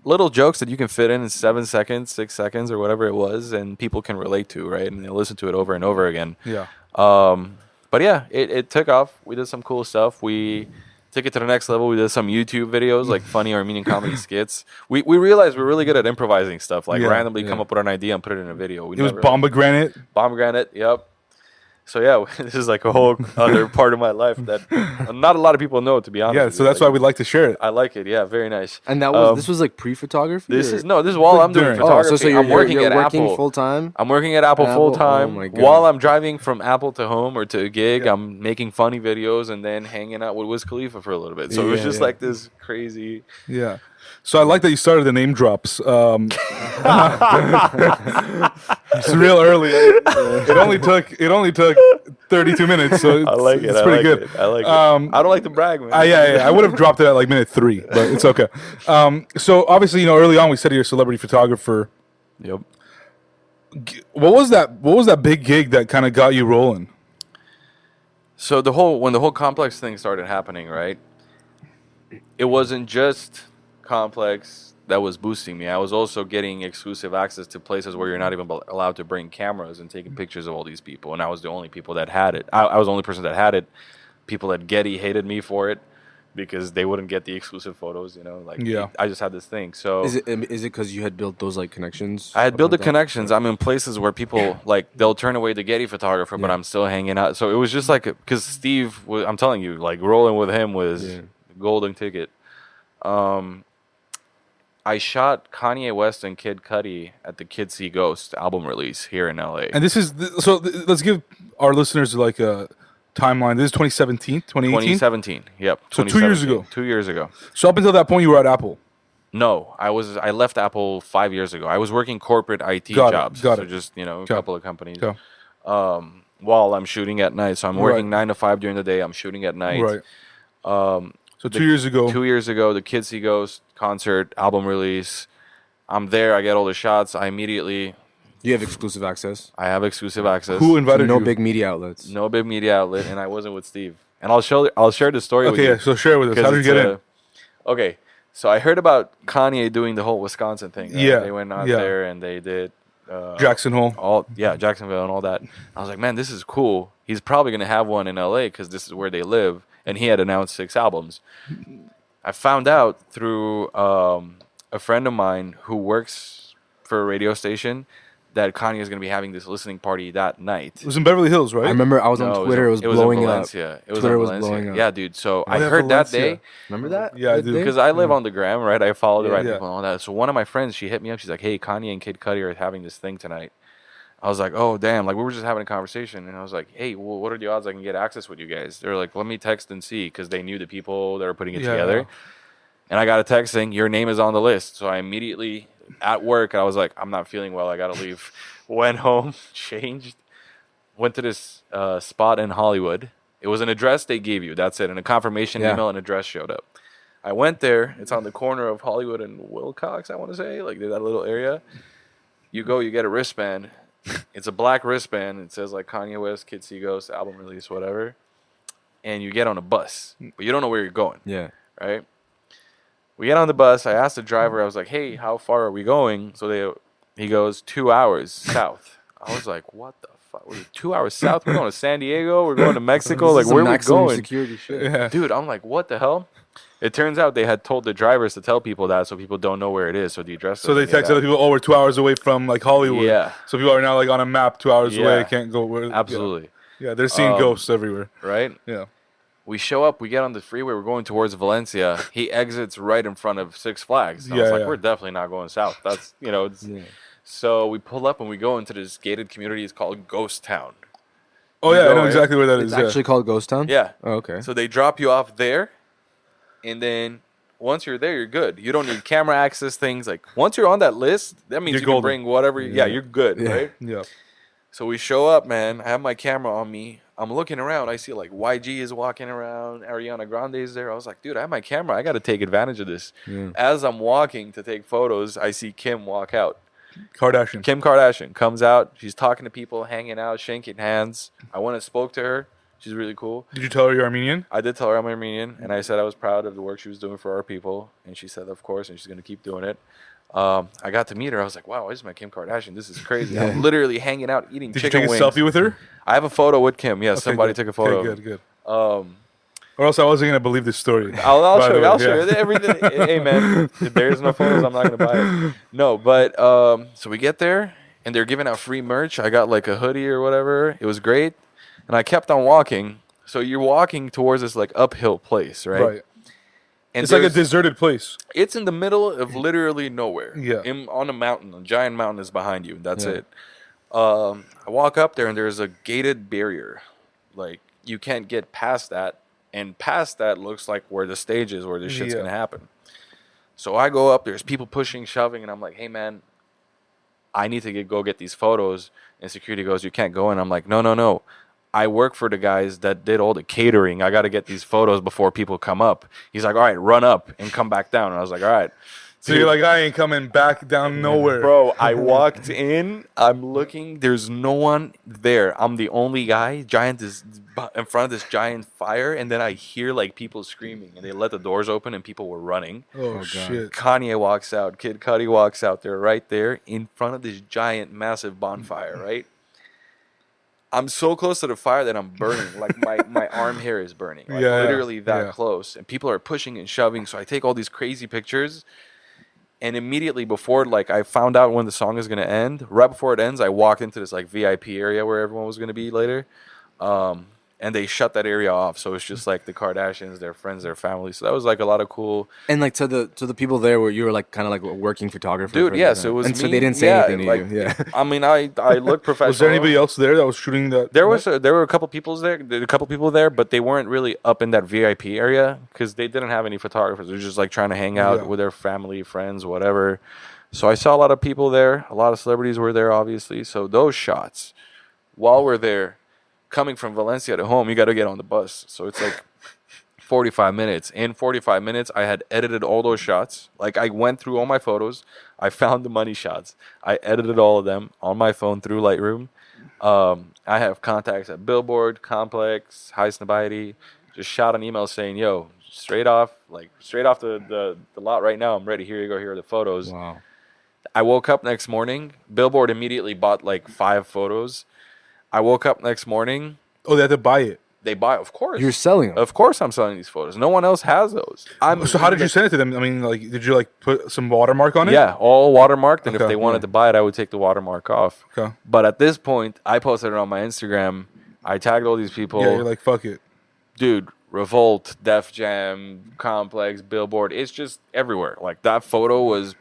little jokes that you can fit in 7 seconds, 6 seconds, or whatever it was, and people can relate to, right? And they listen to it over and over again. Yeah. But yeah, it took off. We did some cool stuff. We took it to the next level. We did some YouTube videos, like funny Armenian comedy skits. We realized we're really good at improvising stuff, like randomly come up with an idea and put it in a video. It was Pomegranate. Pomegranate, yep. So yeah, this is like a whole other part of my life that not a lot of people know, to be honest. Yeah, with so you. that's why we like to share it. I like it. Yeah, very nice. And that was this was like pre-photography. This is while I'm doing during. photography. so I'm working at working Apple full time. I'm working at Apple full time. Oh my God. While I'm driving from Apple to home or to a gig, I'm making funny videos and then hanging out with Wiz Khalifa for a little bit. So it was just like this crazy. Yeah. So I like that you started the name drops. It's real early. It only took 32 minutes, so it's pretty good. I like it. I don't like to brag, man. I would have dropped it at like minute 3, but it's okay. So obviously, early on we said you're a celebrity photographer. Yep. What was that big gig that kind of got you rolling? So when the whole Complex thing started happening, right? It wasn't just Complex that was boosting me. I was also getting exclusive access to places where you're not even allowed to bring cameras and taking pictures of all these people. And I was the only people that had it. I was the only person that had it. People at Getty hated me for it because they wouldn't get the exclusive photos. I just had this thing. So Is it because you had built those like connections? I had built the like that? connections. I'm in places where people they'll turn away the Getty photographer, but I'm still hanging out. So it was just like because Steve, I'm telling you, like rolling with him was golden ticket. I shot Kanye West and Kid Cudi at the Kid See Ghost album release here in LA. And this is let's give our listeners like a timeline. This is 2017, 2018? 2017. Yep. So 2 years ago. 2 years ago. So up until that point, you were at Apple. No, I left Apple 5 years ago. I was working corporate IT jobs. Got so it. just, a couple of companies. Okay. While I'm shooting at night. So I'm working 9 to 5 during the day. I'm shooting at night. Right. So 2 years ago. 2 years ago, the Kid See Ghost concert, album release. I'm there. I get all the shots. I immediately... You have exclusive access. I have exclusive access. Who invited No you? big media outlets. No big media outlet, and I wasn't with Steve. And I'll share the story with you. Okay, so share with us. How did you get in? Okay, so I heard about Kanye doing the whole Wisconsin thing. Right? Yeah, They went out there and they did... Jackson Hole. Jacksonville and all that. I was like, man, this is cool. He's probably going to have one in LA because this is where they live. And he had announced 6 albums. I found out through a friend of mine who works for a radio station that Kanye is going to be having this listening party that night. It was in Beverly Hills, right? I remember I was on Twitter. It was blowing in up. Valencia. Twitter was blowing up. Yeah, dude. So I yeah, heard that Valencia. day. Remember that? Yeah, I That do. day? Because I live on the gram, right? I follow the right Yeah. people and all that. So one of my friends, she hit me up. She's like, hey, Kanye and Kid Cudi are having this thing tonight. I was like, oh, damn. Like, we were just having a conversation. And I was like, hey, well, what are the odds I can get access with you guys? They were like, let me text and see. Because they knew the people that were putting it together. Yeah. And I got a text saying, your name is on the list. So I immediately, at work, I was like, I'm not feeling well. I got to leave. Went home, changed, went to this spot in Hollywood. It was an address they gave you. That's it. And a confirmation email and address showed up. I went there. It's on the corner of Hollywood and Wilcox, I want to say, like that little area. You go, you get a wristband. It's a black wristband. It says like Kanye West Kid Cudi album release, whatever. And you get on a bus, but you don't know where you're going. Yeah. Right? We get on the bus. I asked the driver, I was like, hey, how far are we going? So he goes, 2 hours south. I was like, what the fuck? We're 2 hours south? We're going to San Diego? We're going to Mexico? Like, where are we going? Security shit. Yeah. Dude, I'm like, what the hell? It turns out they had told the drivers to tell people that so people don't know where it is. So the address. So they text other people, oh, we're 2 hours away from like Hollywood. Yeah. So people are now like on a map 2 hours away. Can't go where. Absolutely. Yeah, they're seeing ghosts everywhere. Right? Yeah. We show up. We get on the freeway. We're going towards Valencia. He exits right in front of Six Flags. I was like, we're definitely not going south. That's, It's, So we pull up and we go into this gated community. It's called Ghost Town. Oh, yeah, I know exactly where that is. It's actually called Ghost Town? Yeah. Oh, okay. So they drop you off there, and then once you're there, you're good. You don't need camera access things. Like, once you're on that list, that means you can bring whatever. Yeah, you're good, right? Yeah. So we show up, man. I have my camera on me. I'm looking around. I see, like, YG is walking around. Ariana Grande is there. I was like, dude, I have my camera. I got to take advantage of this. Yeah. As I'm walking to take photos, I see Kim walk out. Kardashian. Kim Kardashian comes out. She's talking to people, hanging out, shaking hands. I went and spoke to her. She's really cool. Did you tell her you're Armenian? I did tell her I'm Armenian, and I said I was proud of the work she was doing for our people. And she said, of course, and she's going to keep doing it. I got to meet her. I was like, wow, this is my Kim Kardashian. This is crazy. I'm literally hanging out, eating Did you chicken take a wings. selfie with her? I have a photo with Kim. Yeah, Okay, somebody good. took a photo. Okay, good. Or else I wasn't going to believe this story. I'll By show the you. way, I'll show yeah. you everything. Hey, man, if there's no photos, I'm not going to buy it. No, but so we get there, and they're giving out free merch. I got like a hoodie or whatever. It was great. And I kept on walking. So you're walking towards this like uphill place, right? Right. And It's like a deserted place. It's in the middle of literally nowhere. Yeah. On a mountain. A giant mountain is behind you. That's Yeah. it. I walk up there, and there's a gated barrier. Like, you can't get past that. And past that looks like where the stage is, where this shit's going to happen. So I go up. There's people pushing, shoving, and I'm like, hey, man, I need to go get these photos. And security goes, you can't go in. I'm like, no. I work for the guys that did all the catering. I got to get these photos before people come up. He's like, all right, run up and come back down. And I was like, all right. So you're like, I ain't coming back down nowhere. Bro, I walked in. I'm looking. There's no one there. I'm the only guy. Giant is in front of this giant fire. And then I hear like people screaming. And they let the doors open and people were running. Oh, God. shit. Kanye walks out. Kid Cudi walks out there right there in front of this giant, massive bonfire, right? I'm so close to the fire that I'm burning. Like, my arm hair is burning. Like, literally that close. And people are pushing and shoving. So I take all these crazy pictures. And immediately before, like, I found out when the song is going to end. Right before it ends, I walked into this, like, VIP area where everyone was going to be later. And they shut that area off. So it's just, like, the Kardashians, their friends, their family. So that was, like, a lot of cool. And like to the people there, where you were like kind of like a working photographer, Dude, for yeah, them. so it was and so me. they didn't say Yeah, anything like, to you. Yeah. I mean, I look professional. Was there anybody else there that was shooting that? There were a couple people there, but they weren't really up in that VIP area because they didn't have any photographers. They were just like trying to hang out with their family, friends, whatever. So I saw a lot of people there. A lot of celebrities were there, obviously. So those shots, while we're there, coming from Valencia to home, you got to get on the bus. So it's like 45 minutes. In 45 minutes, I had edited all those shots. Like, I went through all my photos. I found the money shots. I edited all of them on my phone through Lightroom. I have contacts at Billboard, Complex, Highsnobiety. Just shot an email saying, yo, straight off the lot right now, I'm ready. Here you go. Here are the photos. Wow. I woke up next morning. Billboard immediately bought like 5 photos. I woke up next morning. Oh, they had to buy it. They buy, of course. You're selling them. Of course I'm selling these photos. No one else has those. So how did you send it to them? I mean, like, did you like put some watermark on it? Yeah, all watermarked. And if Okay, they wanted to buy it, I would take the watermark off. Okay. But at this point, I posted it on my Instagram. I tagged all these people. Yeah, you're like, fuck it. Dude, Revolt, Def Jam, Complex, Billboard. It's just everywhere. Like, that photo was...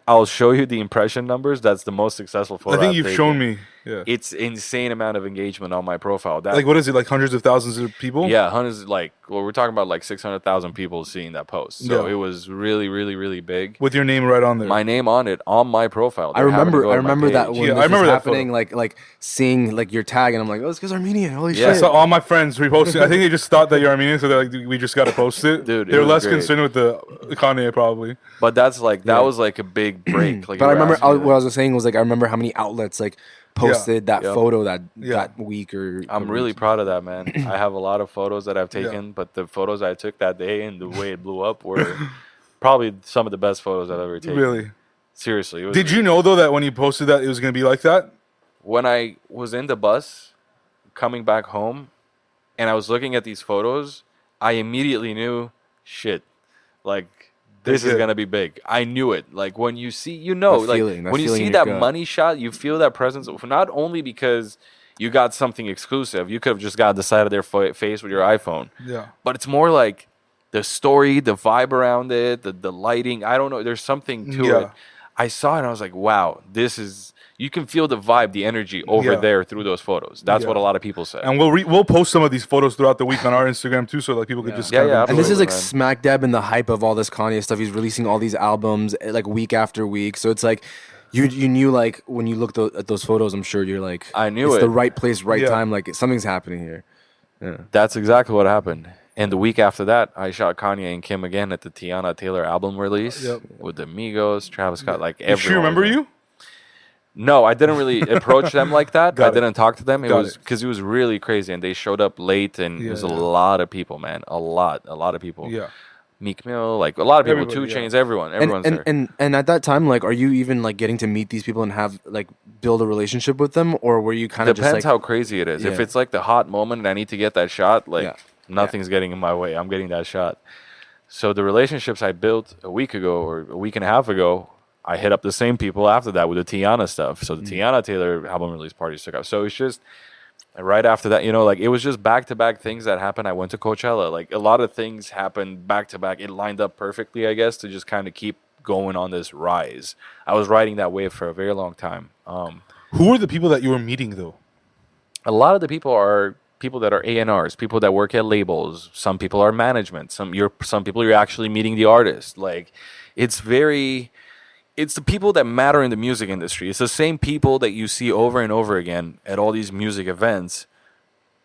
I'll show you the impression numbers. That's the most successful photo I think I've you've taken. shown me. Yeah. it's insane amount of engagement on my profile. That Like, what is it? Like hundreds of thousands of people? yeah, hundreds, like, well, we're talking about like 600,000 people seeing that post. So Yeah. it was really, really, really big. With your name right on there. My name on it, on my profile. I They're having to remember. go I to my remember that page. when Yeah, this I remember was that happening. photo. Like seeing like your tag, and I'm like, oh, this guy's Armenian. Holy Yeah. I shit! saw all my friends reposting. I think they just thought that you're Armenian, so they're like, we just got to post it. Dude, it They're was less great. concerned with the Kanye, probably. But that's like, that Yeah. was like a big break. Like, But you I were remember asking me what I that. was saying was like I remember how many outlets like posted that Yep. photo that Yeah. that week or. I'm really proud of that, man. I have a lot of photos that I've taken, but the photos I took that day and the way it blew up were probably some of the best photos I've ever taken. Really. Seriously. It was Did you know, though, that when you posted that, it was going to be like that? when I was in the bus coming back home and I was looking at these photos, I immediately knew, shit, like, this is Yeah. going to be big. I knew it. Like, when you see, you know, That like, feeling, that when you feeling see in your that gut. money shot, you feel that presence, not only because you got something exclusive, you could have just got the side of their face with your iPhone. Yeah. But it's more like the story, the vibe around it, the lighting. I don't know. There's something to Yeah. it. I saw it and I was like, wow, this is. You can feel the vibe, the energy over Yeah. there through those photos. That's Yeah. what a lot of people say. And we'll post some of these photos throughout the week on our Instagram, too, so like people could just Yeah, kind yeah, of And this enjoy is it. like man. smack dab in the hype of all this Kanye stuff. He's releasing all these albums like week after week. So it's like you knew like when you looked at those photos, I'm sure you're like I knew it's it. the right place, right Yeah. time. Like something's happening here. That's exactly what happened. And the week after that, I shot Kanye and Kim again at the Tiana Taylor album release Yep. with the Migos, Travis Scott, like Did everyone. she remember was there. you? No, I didn't really approach them like that. Got I it. didn't talk to them. It Got was it. because it was really crazy, and they showed up late, and it was a Yeah. lot of people, man. A lot of people. Yeah. Meek Mill, like a lot of people. Everybody, 2 yeah. Chainz, everyone's there. And at that time, like, are you even like getting to meet these people and have like build a relationship with them, or were you kind of just Depends like how crazy it is. If Yeah. it's like the hot moment and I need to get that shot, like Yeah. nothing's getting in my way. I'm getting that shot. So the relationships I built a week ago or a week and a half ago, I hit up the same people after that with the Tiana stuff. So the Tiana Taylor album release parties took off. So it's just right after that, you know, like it was just back to back things that happened. I went to Coachella. Like a lot of things happened back to back. It lined up perfectly, I guess, to just kind of keep going on this rise. I was riding that wave for a very long time. Who were the people that you were meeting, though? A lot of the people are people that are A&Rs, people that work at labels. Some people are management. Some people you're actually meeting the artist. Like it's the people that matter in the music industry. It's the same people that you see over and over again at all these music events,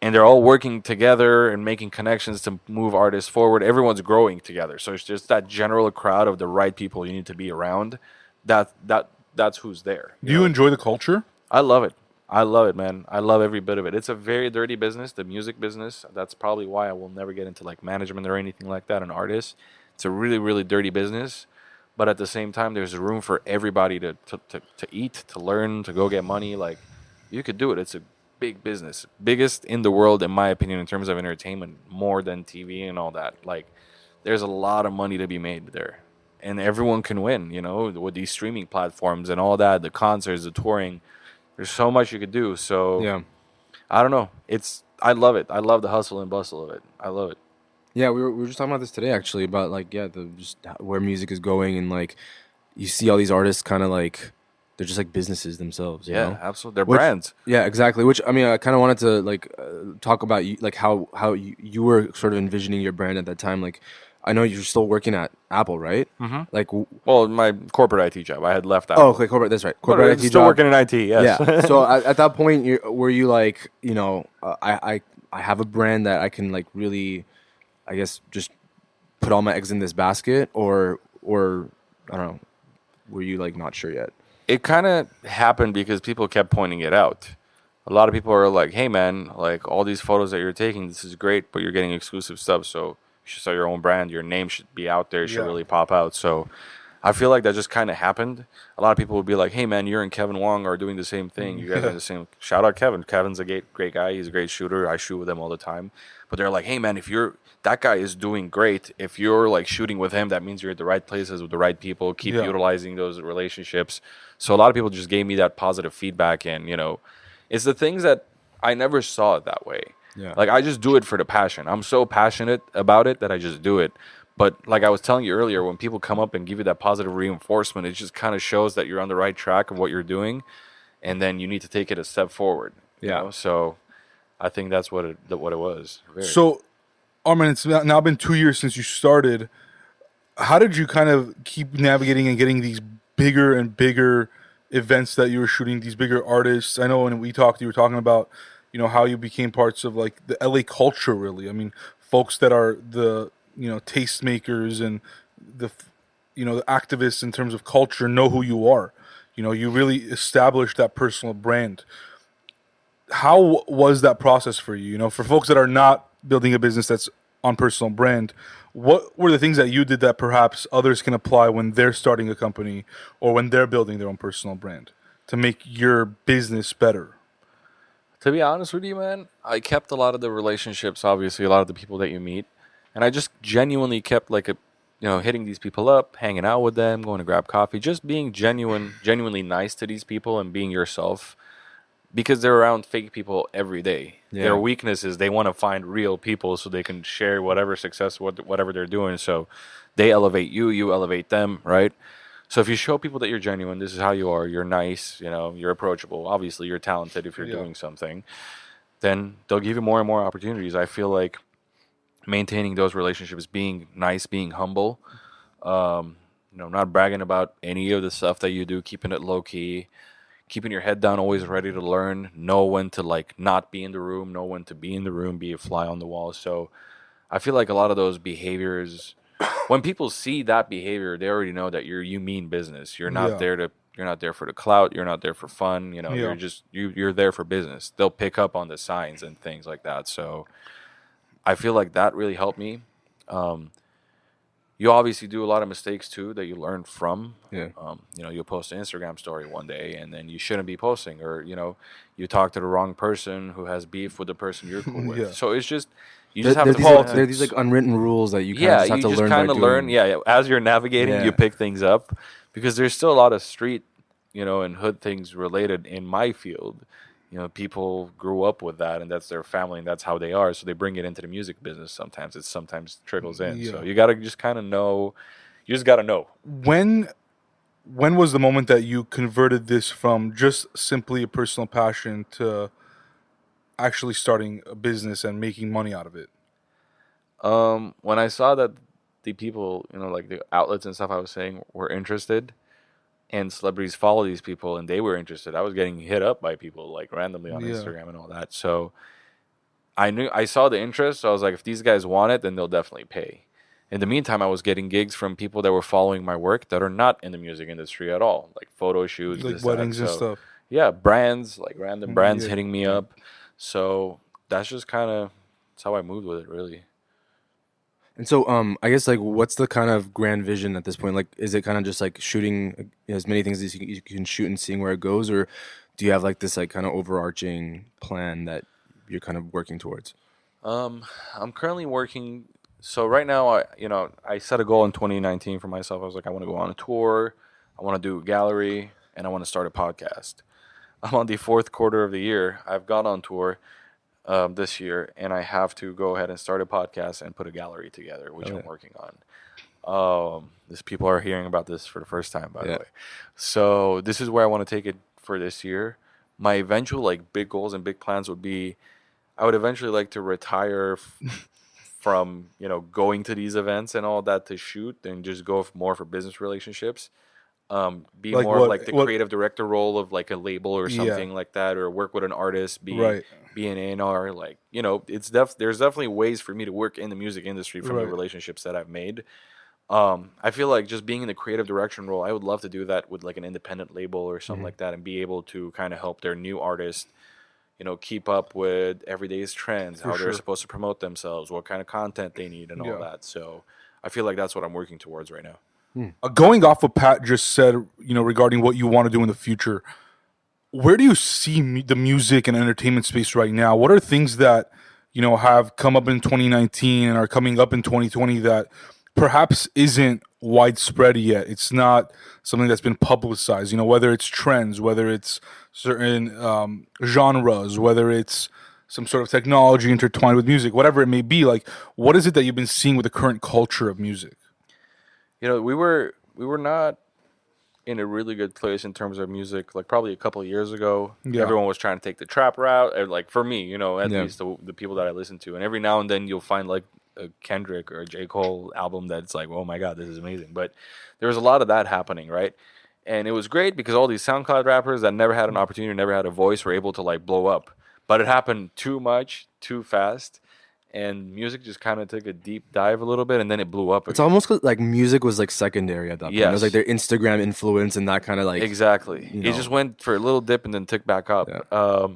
and they're all working together and making connections to move artists forward. Everyone's growing together. So it's just that general crowd of the right people you need to be around. That's who's there. Do you enjoy the culture? I love it. I love it, man. I love every bit of it. It's a very dirty business, the music business. That's probably why I will never get into like management or anything like that. An artist, it's a really, really dirty business. But at the same time, there's room for everybody to eat, to learn, to go get money. Like you could do it. It's a big business, biggest in the world, in my opinion, in terms of entertainment, more than TV and all that. Like there's a lot of money to be made there, and everyone can win. You know, with these streaming platforms and all that, the concerts, the touring. There's so much you could do. So yeah. I don't know. I love it. I love the hustle and bustle of it. I love it. Yeah, we were just talking about this today actually about like the just where music is going and like you see all these artists kind of like they're just like businesses themselves. You know? Absolutely. They're Which- brands. Yeah, exactly. Which I mean, I kind of wanted to like talk about you, like how you were sort of envisioning your brand at that time. Like, I know you're still working at Apple, right? Mm-hmm. Like, Well, my corporate IT job, I had left out. oh, okay, corporate. That's right. Corporate IT still job. working in IT. Yes. Yeah. So at that point, were you like, you know, I have a brand that I can like really, I guess, just put all my eggs in this basket, or I don't know, were you like not sure yet? It kind of happened because people kept pointing it out. A lot of people are like, "Hey, man, like all these photos that you're taking, this is great, but you're getting exclusive stuff. So you should sell your own brand. Your name should be out there. It should Yeah. really pop out." So I feel like that just kind of happened. A lot of people would be like, "Hey, man, you and Kevin Wong are doing the same thing. You guys are the same." Shout out Kevin. Kevin's a great guy. He's a great shooter. I shoot with him all the time. But they're like, "Hey, man, if that guy is doing great. If you're like shooting with him, that means you're at the right places with the right people. Keep Yeah. utilizing those relationships." So a lot of people just gave me that positive feedback, and you know, it's the things that I never saw it that way. Yeah. Like I just do it for the passion. I'm so passionate about it that I just do it. But like I was telling you earlier, when people come up and give you that positive reinforcement, it just kind of shows that you're on the right track of what you're doing. and then you need to take it a step forward. You Yeah. know? So I think that's what it was. Very. So, Armen, it's now been 2 years since you started. How did you kind of keep navigating and getting these bigger and bigger events that you were shooting, these bigger artists? I know when we talked, you were talking about, how you became parts of like the LA culture, really. I mean, folks that are the, tastemakers and the, the activists in terms of culture know who you are. You really established that personal brand. How was that process for you? For folks that are not building a business that's on personal brand, what were the things that you did that perhaps others can apply when they're starting a company or when they're building their own personal brand to make your business better? To be honest with you, man, I kept a lot of the relationships, obviously, a lot of the people that you meet. And I just genuinely kept hitting these people up, hanging out with them, going to grab coffee, just being genuinely nice to these people and being yourself. Because they're around fake people every day. Yeah. Their weakness is they want to find real people so they can share whatever success, whatever they're doing. So they elevate you, you elevate them, right? So if you show people that you're genuine, this is how you are, you're nice, you're approachable. Obviously, you're talented if you're doing something. Then they'll give you more and more opportunities. I feel like maintaining those relationships, being nice, being humble, not bragging about any of the stuff that you do, keeping it low key. Keeping your head down, always ready to learn, know when to not be in the room, know when to be in the room, be a fly on the wall. So I feel like a lot of those behaviors, when people see that behavior, they already know that you mean business. You're not there for the clout, you're not there for fun, you're there for business. They'll pick up on the signs and things like that. So I feel like that really helped me. You obviously do a lot of mistakes too that you learn from. Yeah. You'll post an Instagram story one day and then you shouldn't be posting, or you talk to the wrong person who has beef with the person you're cool with. So it's just have to. There are these unwritten rules that you kind of just have to learn. Kind of learn. Yeah, as you're navigating, you pick things up because there's still a lot of street, and hood things related in my field. People grew up with that, and that's their family, and that's how they are. So they bring it into the music business. Sometimes trickles in. So you gotta just kind of know. You just gotta know. When was the moment that you converted this from just simply a personal passion to actually starting a business and making money out of it? When I saw that the people, like the outlets and stuff I was saying were interested. And celebrities follow these people, and they were interested. I was getting hit up by people randomly on Instagram and all that. So I saw the interest. So I was like, if these guys want it, then they'll definitely pay. In the meantime, I was getting gigs from people that were following my work that are not in the music industry at all, like photo shoots, like weddings and stuff. Yeah, brands, random brands hitting me up. So that's just that's how I moved with it, really. And so, I guess what's the kind of grand vision at this point? Is it kind of just shooting as many things as you can shoot and seeing where it goes, or do you have this kind of overarching plan that you're kind of working towards? I'm currently working. So right now, I set a goal in 2019 for myself. I was like, I want to go on a tour, I want to do a gallery, and I want to start a podcast. I'm on the fourth quarter of the year. I've gone on tour. This year, and I have to go ahead and start a podcast and put a gallery together, which I'm working on. These people are hearing about this for the first time, by the way. So this is where I want to take it for this year. My eventual big goals and big plans would be, I would eventually like to retire from going to these events and all that to shoot, and just go more for business relationships. Be more the creative director role of a label or something like that, or work with an artist, be an A&R, there's definitely ways for me to work in the music industry from the relationships that I've made. I feel like just being in the creative direction role, I would love to do that with an independent label or something like that, and be able to kind of help their new artists, keep up with everyday's trends, how they're supposed to promote themselves, what kind of content they need, and all that. So I feel like that's what I'm working towards right now. Going off what Pat just said, regarding what you want to do in the future, where do you see the music and entertainment space right now? What are things that, have come up in 2019 and are coming up in 2020 that perhaps isn't widespread yet? It's not something that's been publicized, whether it's trends, whether it's certain genres, whether it's some sort of technology intertwined with music, whatever it may be. What is it that you've been seeing with the current culture of music? We were not in a really good place in terms of music. Like probably a couple of years ago, Yeah. everyone was trying to take the trap route. And like for me, you know, at Yeah. least the people that I listen to, and every now and then you'll find like a Kendrick or a J. Cole album that's like, oh my god, this is amazing. But there was a lot of that happening, right? And it was great because all these SoundCloud rappers that never had an opportunity, never had a voice, were able to like blow up. But it happened too much, too fast, and music just kind of took a deep dive a little bit, and then it blew up. It's almost like music was like secondary at that point. It was Yes. like their Instagram influence and that kind of like Exactly. you It know. just went for a little dip and then ticked back up. Yeah.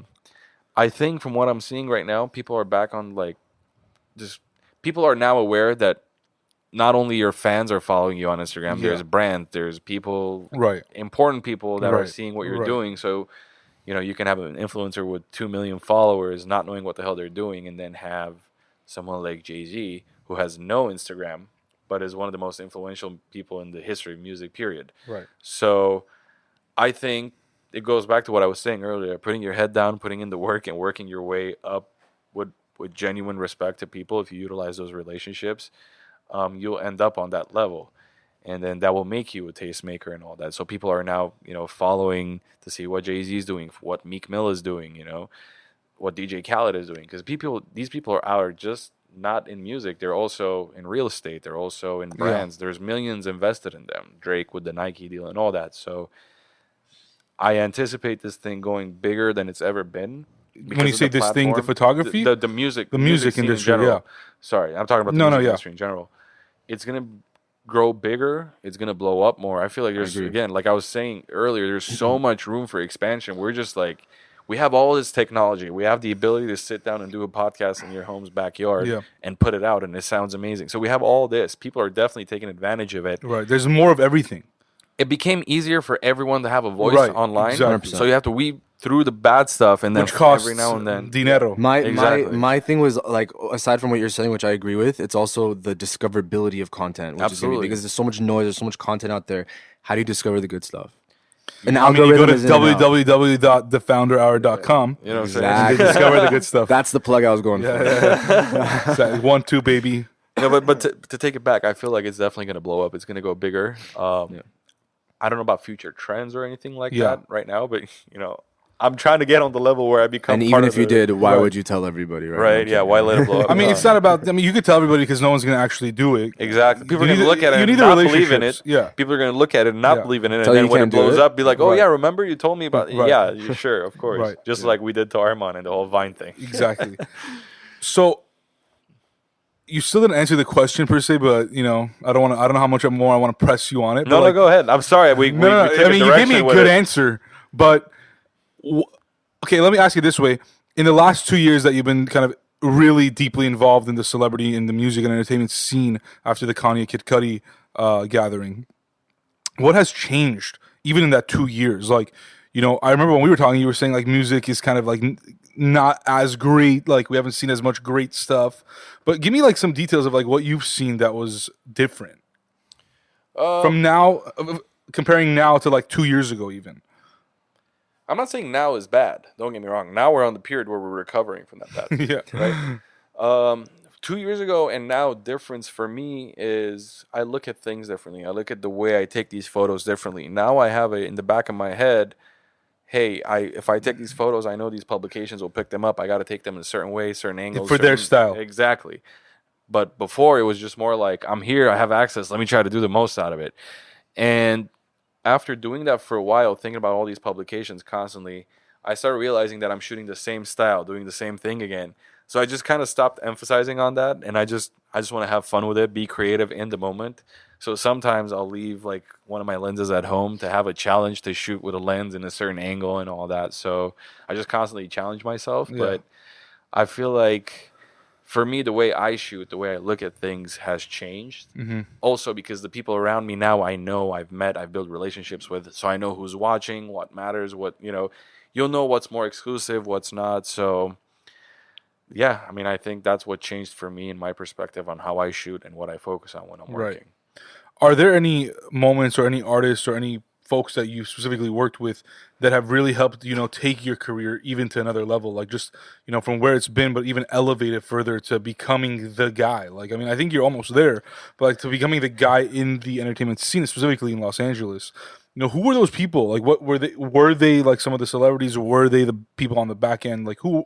I think from what I'm seeing right now, people are back on like just people are now aware that not only your fans are following you on Instagram, Yeah. there's brands, there's people, Right. important people that are Right. seeing what you're Right. doing. So, you know, you can have an influencer with 2 million followers not knowing what the hell they're doing, and then have someone like Jay-Z who has no Instagram but is one of the most influential people in the history of music, period. Right. So I think it goes back to what I was saying earlier, putting your head down, putting in the work, and working your way up with genuine respect to people. If you utilize those relationships, you'll end up on that level. And then that will make you a tastemaker and all that. So people are now, you know, following to see what Jay-Z is doing, what Meek Mill is doing, you know, what DJ Khaled is doing. Because these people are just not in music. They're also in real estate. They're also in brands. There's millions invested in them. Drake with the Nike deal and all that. So I anticipate this thing going bigger than it's ever been. When you say this thing, the photography? the music, The music scene industry, in general. yeah. Sorry, I'm talking about the No, no, music yeah. industry in general. It's gonna grow bigger. It's gonna blow up more. I feel like there's, agree. again, like I was saying earlier, there's so much room for expansion. We're just like, we have all this technology. We have the ability to sit down and do a podcast in your home's backyard Yeah. and put it out, and it sounds amazing. So we have all this. People are definitely taking advantage of it. Right. There's more of everything. It became easier for everyone to have a voice Right, online. exactly. So you have to weed through the bad stuff, and then Which costs every now and then. dinero. Exactly. My thing was like, aside from what you're saying, which I agree with, it's also the discoverability of content. Which is gonna Absolutely. be, because there's so much noise, there's so much content out there. How do you discover the good stuff? An I mean, you go to is in and out. www.thefounderhour.com You know what I'm Exactly. and discover the good stuff. That's the plug I was going for. Exactly. 1, 2, baby. No, but to take it back, I feel like it's definitely going to blow up. It's going to go bigger. I don't know about future trends or anything like Yeah. that right now, but you know, I'm trying to get on the level where I become. And part even of if you the- did, why Right. would you tell everybody? Right? right? Yeah, why let it blow up? I mean, it's not about. I mean, you could tell everybody because no one's going to actually do it. exactly. People are You going to need look the- at it you and need the not believe in it. relationships. Yeah. People are going to look at it and not Yeah. believe in it, Tell and then you when it can't do blows it. up, be like, "Oh Right. yeah, remember you told me about it? Right. Yeah, you sure, of course." Right. Just like we did to Armen and the whole Vine thing. Exactly. So you still didn't answer the question per se, but you know, I don't want to. I don't know how much more I want to press you on it. No, but, no, go ahead. I'm sorry. We took I mean, a you gave me a direction with good it. answer, but okay, let me ask you this way: in the last 2 years that you've been kind of really deeply involved in the celebrity and the music and entertainment scene after the Kanye Kid Cudi gathering, what has changed even in that 2 years? Like, you know, I remember when we were talking, you were saying like music is kind of like not as great. Like we haven't seen as much great stuff. But give me like some details of like what you've seen that was different from now, comparing now to like 2 years ago, even. I'm not saying now is bad. Don't get me wrong. Now we're on the period where we're recovering from that bad. Yeah. Right? 2 years ago and now, difference for me is I look at things differently. I look at the way I take these photos differently. Now I have in the back of my head, hey, if I take these photos, I know these publications will pick them up. I got to take them in a certain way, certain angles. For their style. Exactly. But before, it was just more like, I'm here, I have access, let me try to do the most out of it. And after doing that for a while, thinking about all these publications constantly, I started realizing that I'm shooting the same style, doing the same thing again. So I just kind of stopped emphasizing on that, and I just want to have fun with it, be creative in the moment. So sometimes I'll leave like one of my lenses at home to have a challenge to shoot with a lens in a certain angle and all that. So I just constantly challenge myself. Yeah. But I feel like for me, the way I shoot, the way I look at things has changed. Mm-hmm. Also because the people around me now I know, I've met, I've built relationships with, so I know who's watching, what matters, what, you know, you'll know what's more exclusive, what's not. So yeah, I mean, I think that's what changed for me in my perspective on how I shoot and what I focus on when I'm Right. working. Are there any moments or any artists or any folks that you specifically worked with that have really helped, you know, take your career even to another level? Like just, you know, from where it's been, but even elevate it further to becoming the guy. Like, I mean, I think you're almost there, but like to becoming the guy in the entertainment scene, specifically in Los Angeles. who were those people? Like, what were they? Were they like some of the celebrities, or were they the people on the back end? Like, who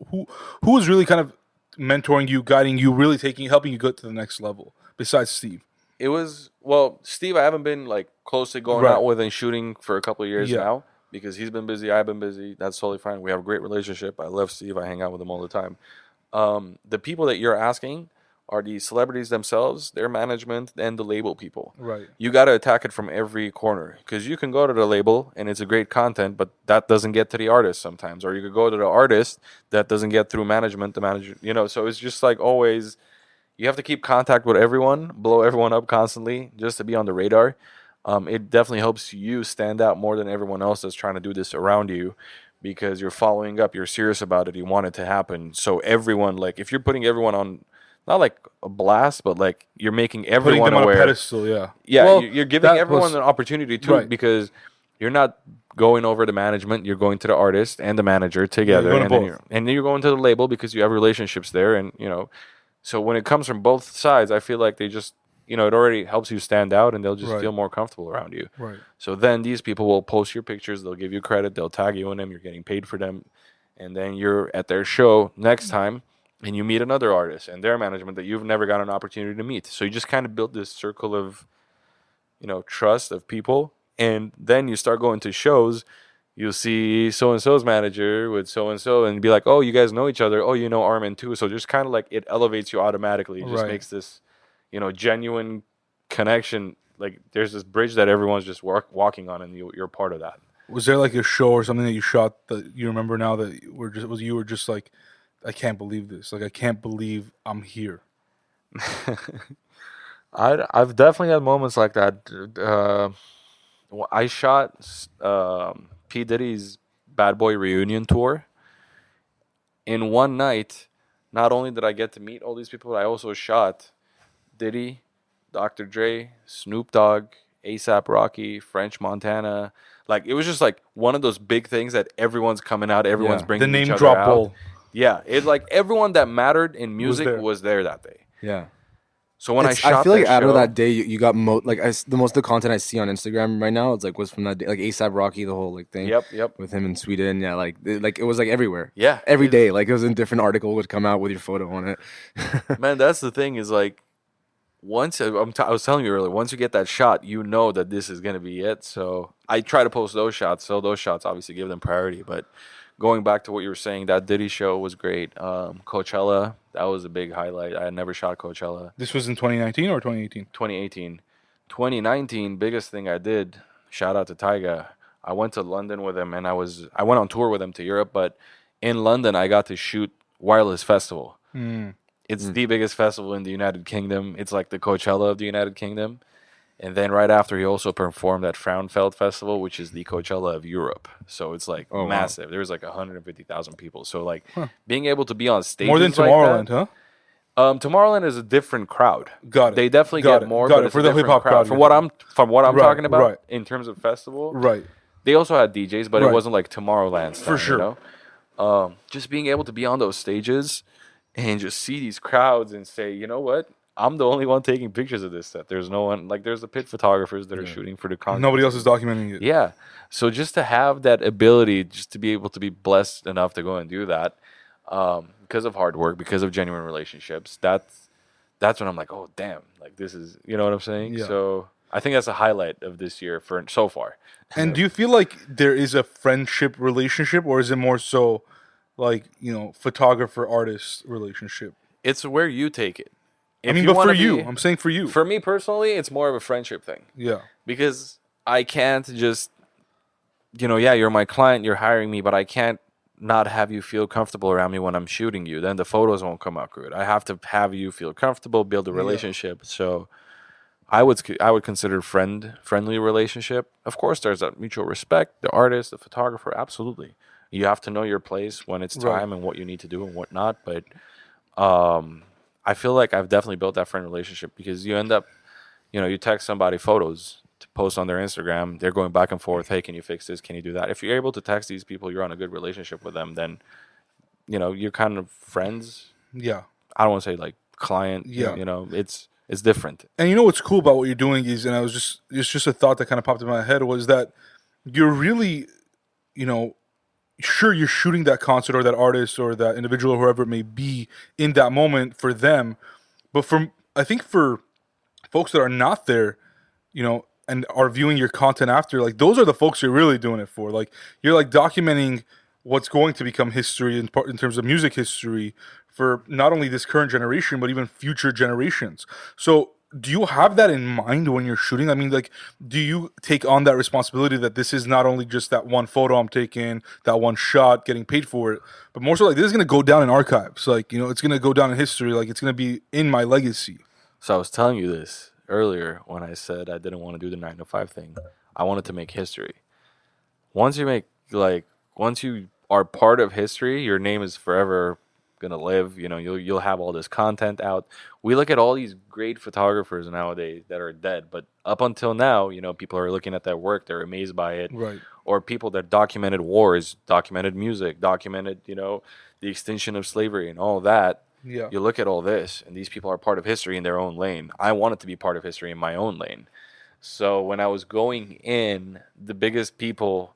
was really kind of mentoring you, guiding you, really helping you go to the next level? Besides Steve, It was, well, Steve, I haven't been like closely going Right. out with and shooting for a couple of years Yeah. now because he's been busy, I've been busy. That's totally fine. We have a great relationship. I love Steve. I hang out with him all the time. The people that you're asking are the celebrities themselves, their management, and the label people. Right. You got to attack it from every corner because you can go to the label and it's a great content, but that doesn't get to the artist sometimes. Or you could go to the artist that doesn't get through management, the manager, so it's just like always. You have to keep contact with everyone, blow everyone up constantly just to be on the radar. It definitely helps you stand out more than everyone else that's trying to do this around you because you're following up, you're serious about it, you want it to happen. So everyone, like, if you're putting everyone on, not like a blast, but like you're making Putting everyone them on a aware. pedestal, yeah. Yeah, Well, you're giving that everyone plus- an opportunity too Right. because you're not going over the management, you're going to the artist and the manager together. going to and, then both. and then you're going to the label because you have relationships there. And, so when it comes from both sides, I feel like they just, it already helps you stand out and they'll just Right. feel more comfortable around you. Right. So then these people will post your pictures, they'll give you credit, they'll tag you in them, you're getting paid for them. And then you're at their show next time and you meet another artist and their management that you've never got an opportunity to meet. So you just kind of build this circle of, trust of people. And then you start going to shows. You'll see so-and-so's manager with so-and-so and be like, oh, you guys know each other. Oh, you know Armen too. So just kind of like it elevates you automatically. It just Right. makes this, genuine connection. Like there's this bridge that everyone's just walking on and you're part of that. Was there like a show or something that you shot that you remember now that you were just like, I can't believe this. Like, I can't believe I'm here. I've definitely had moments like that. I shot P. Diddy's Bad Boy reunion tour. In one night, not only did I get to meet all these people, but I also shot Diddy, Dr. Dre, Snoop Dogg, ASAP Rocky, French Montana. Like, it was just like one of those big things that everyone's coming out, everyone's Yeah. bringing The each name other drop out. bowl. Yeah, it's like everyone that mattered in music there. was there that day. Yeah. So when I I shot feel like that out show, of that day, you got the most of the content I see on Instagram right now. It's like was from that day, like ASAP Rocky, the whole like thing. Yep. With him in Sweden, yeah, like it was like everywhere. Yeah, every it's- day, like it was in a different article would come out with your photo on it. Man, that's the thing is like, once I was telling you earlier, once you get that shot, you know that this is gonna be it. So I try to post those shots. So those shots obviously give them priority. But going back to what you were saying, that Diddy show was great. Coachella, that was a big highlight. I had never shot Coachella. This was in 2019 or 2018? 2018. 2019, biggest thing I did, shout out to Tyga. I went to London with him and I went on tour with him to Europe, but in London I got to shoot Wireless Festival. It's the biggest festival in the United Kingdom. It's like the Coachella of the United Kingdom. And then right after, he also performed at Frauenfeld Festival, which is the Coachella of Europe. So it's like wow. massive. There's like 150,000 people. So like being able to be on stage More than Tomorrowland, huh? Tomorrowland is a different crowd. Got it. They definitely Got get it. more, Got but it. it's For a the different hip-hop crowd, From you're what I'm Right, talking about right. in terms of festival, Right. they also had DJs, but Right. it wasn't like Tomorrowland style, For sure. Just being able to be on those stages and just see these crowds and say, you know what? I'm the only one taking pictures of this set. There's no one, like there's the pit photographers that are shooting for the concert. Nobody else is documenting it. Yeah. So just to have that ability, just to be able to be blessed enough to go and do that, because of hard work, because of genuine relationships, that's when I'm like, oh damn, like this is, you know what I'm saying? Yeah. So I think that's a highlight of this year for so far. And do you feel like there is a friendship relationship, or is it more so like, photographer artist relationship? It's where you take it. I mean, but for you, I'm saying for you. For me personally, it's more of a friendship thing. Yeah. Because I can't just, you're my client, you're hiring me, but I can't not have you feel comfortable around me when I'm shooting you. Then the photos won't come out good. I have to have you feel comfortable, build a relationship. So I would consider friendly relationship. Of course, there's that mutual respect. The artist, the photographer, absolutely. You have to know your place when it's time and what you need to do and what not. But I feel like I've definitely built that friend relationship because you end up, you text somebody photos to post on their Instagram. They're going back and forth. Hey, can you fix this? Can you do that? If you're able to text these people, you're on a good relationship with them, then, you're kind of friends. Yeah. I don't want to say like client. Yeah. It's different. And you know what's cool about what you're doing is, and it's just a thought that kind of popped in my head, was that you're really, you know, sure you're shooting that concert or that artist or that individual or whoever it may be in that moment for them, but I think for folks that are not there, and are viewing your content after, like those are the folks you're really doing it for. Like you're like documenting what's going to become history in terms of music history for not only this current generation but even future generations. So do you have that in mind when you're shooting? I mean, like, do you take on that responsibility that this is not only just that one photo I'm taking, that one shot, getting paid for it, but more so like this is gonna go down in archives. Like, it's gonna go down in history. Like it's gonna be in my legacy. So I was telling you this earlier when I said I didn't want to do the 9 to 5 thing. I wanted to make history. Once you make once you are part of history, your name is forever gonna live. You'll have all this content out. We look at all these great photographers nowadays that are dead, but up until now, people are looking at their work, they're amazed by it. Right. Or people that documented wars, documented music, documented, the extinction of slavery and all that. Yeah. You look at all this, and these people are part of history in their own lane. I wanted to be part of history in my own lane. So when I was going in, the biggest people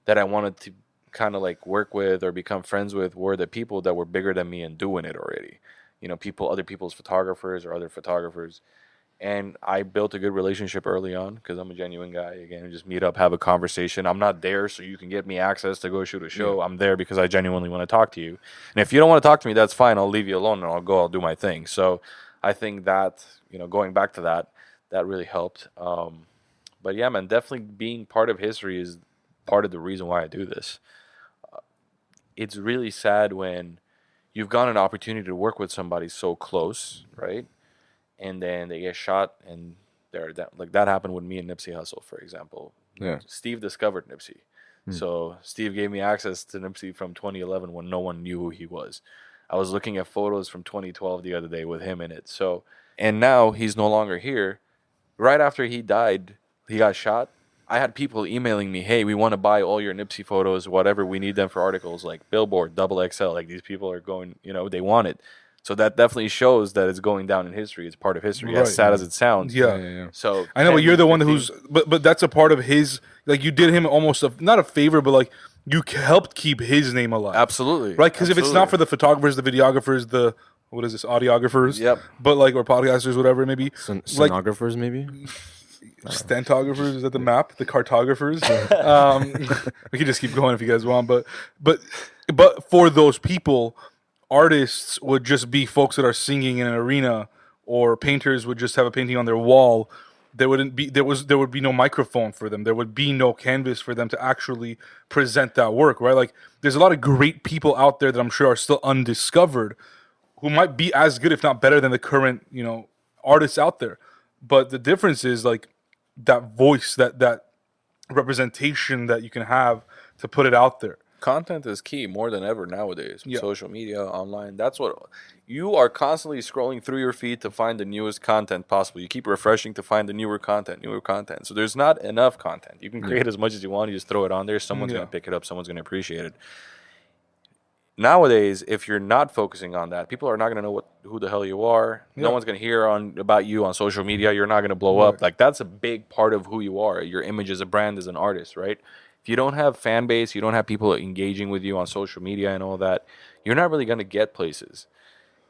that I wanted to kind of like work with or become friends with were the people that were bigger than me and doing it already. Other people's photographers or other photographers. And I built a good relationship early on because I'm a genuine guy. Again, just meet up, have a conversation. I'm not there so you can get me access to go shoot a show. Yeah. I'm there because I genuinely want to talk to you. And if you don't want to talk to me, that's fine. I'll leave you alone and I'll do my thing. So I think that, going back to that really helped. But yeah, man, definitely being part of history is part of the reason why I do this. It's really sad when you've got an opportunity to work with somebody so close, right? And then they get shot, and that happened with me and Nipsey Hussle, for example. Yeah. Steve discovered Nipsey. So Steve gave me access to Nipsey from 2011 when no one knew who he was. I was looking at photos from 2012 the other day with him in it. So, and now he's no longer here. Right after he died, he got shot. I had people emailing me, hey, we want to buy all your Nipsey photos, whatever, we need them for articles like Billboard, XXL. Like these people are going, they want it. So that definitely shows that it's going down in history. It's part of history, as sad as it sounds. Yeah. So I know, but you're the one who's, but that's a part of his. Like you did him almost not a favor, but like you helped keep his name alive. Absolutely, right? Because if it's not for the photographers, the videographers, the what is this, audiographers? Yep. But like, or podcasters, whatever it may be. Sonographers, maybe. Stentographers, is that the map? The cartographers. We can just keep going if you guys want, but for those people, artists would just be folks that are singing in an arena, or painters would just have a painting on their wall. There would be no microphone for them. There would be no canvas for them to actually present that work, right? Like there's a lot of great people out there that I'm sure are still undiscovered, who might be as good, if not better, than the current, artists out there. But the difference is like that voice, that representation that you can have to put it out there. Content is key more than ever nowadays. Yeah. Social media, online. That's what you are constantly scrolling through your feed to find the newest content possible. You keep refreshing to find the newer content. So there's not enough content. You can create as much as you want. You just throw it on there. Someone's going to pick it up. Someone's going to appreciate it. Nowadays, if you're not focusing on that, people are not going to know who the hell you are. Yeah. No one's going to hear about you on social media. You're not going to blow up. Like that's a big part of who you are. Your image as a brand, as an artist, right? If you don't have fan base, you don't have people engaging with you on social media and all that, you're not really going to get places.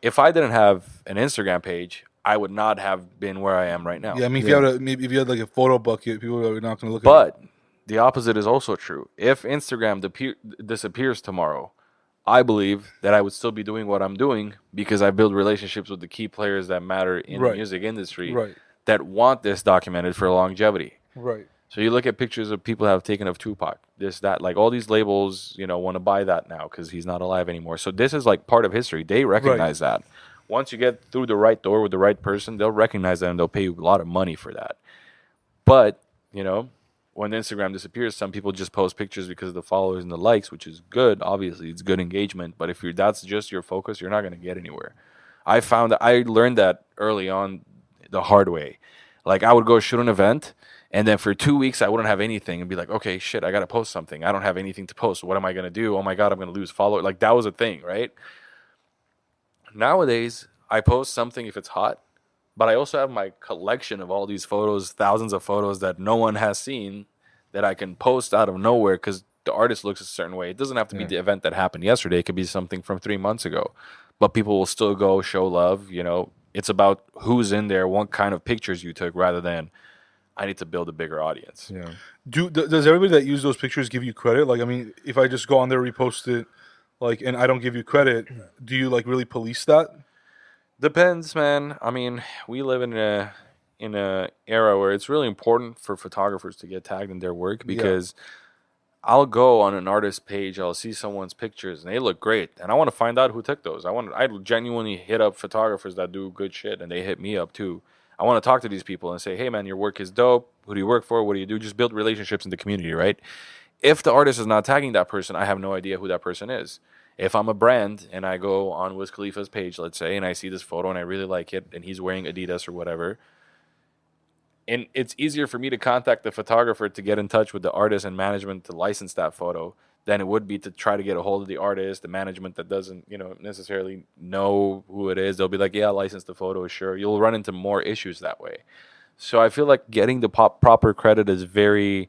If I didn't have an Instagram page, I would not have been where I am right now. Yeah, I mean, if you had like a photo bucket, people are not going to look at it. But the opposite is also true. If Instagram disappears tomorrow, I believe that I would still be doing what I'm doing because I build relationships with the key players that matter in the music industry that want this documented for longevity. Right. So you look at pictures of people that have taken of Tupac, this, that, like all these labels, want to buy that now because he's not alive anymore. So this is like part of history. They recognize that. Once you get through the right door with the right person, they'll recognize that and they'll pay you a lot of money for that. But, when Instagram disappears, some people just post pictures because of the followers and the likes, which is good. Obviously, it's good engagement. But if that's just your focus, you're not going to get anywhere. I learned that early on the hard way. Like I would go shoot an event. And then for 2 weeks, I wouldn't have anything and be like, okay, shit, I got to post something. I don't have anything to post. What am I going to do? Oh, my God, I'm going to lose followers. Like, that was a thing, right? Nowadays, I post something if it's hot, but I also have my collection of all these photos, thousands of photos that no one has seen that I can post out of nowhere because the artist looks a certain way. It doesn't have to be the event that happened yesterday. It could be something from 3 months ago, but people will still go show love. You know, it's about who's in there, what kind of pictures you took, rather than I need to build a bigger audience. Yeah. Does everybody that use those pictures give you credit? Like, I mean, if I just go on there, repost it, like, and I don't give you credit, do you like really police that? Depends, man. I mean, we live in a era where it's really important for photographers to get tagged in their work because I'll go on an artist page, I'll see someone's pictures and they look great, and I want to find out who took those. I genuinely hit up photographers that do good shit, and they hit me up too. I want to talk to these people and say, hey man, your work is dope. Who do you work for? What do you do? Just build relationships in the community, right? If the artist is not tagging that person, I have no idea who that person is. If I'm a brand and I go on Wiz Khalifa's page, let's say, and I see this photo and I really like it, and he's wearing Adidas or whatever, and it's easier for me to contact the photographer to get in touch with the artist and management to license that photo than it would be to try to get a hold of the artist, the management that doesn't, necessarily know who it is. They'll be like, yeah, license the photo, sure. You'll run into more issues that way. So I feel like getting the proper credit is very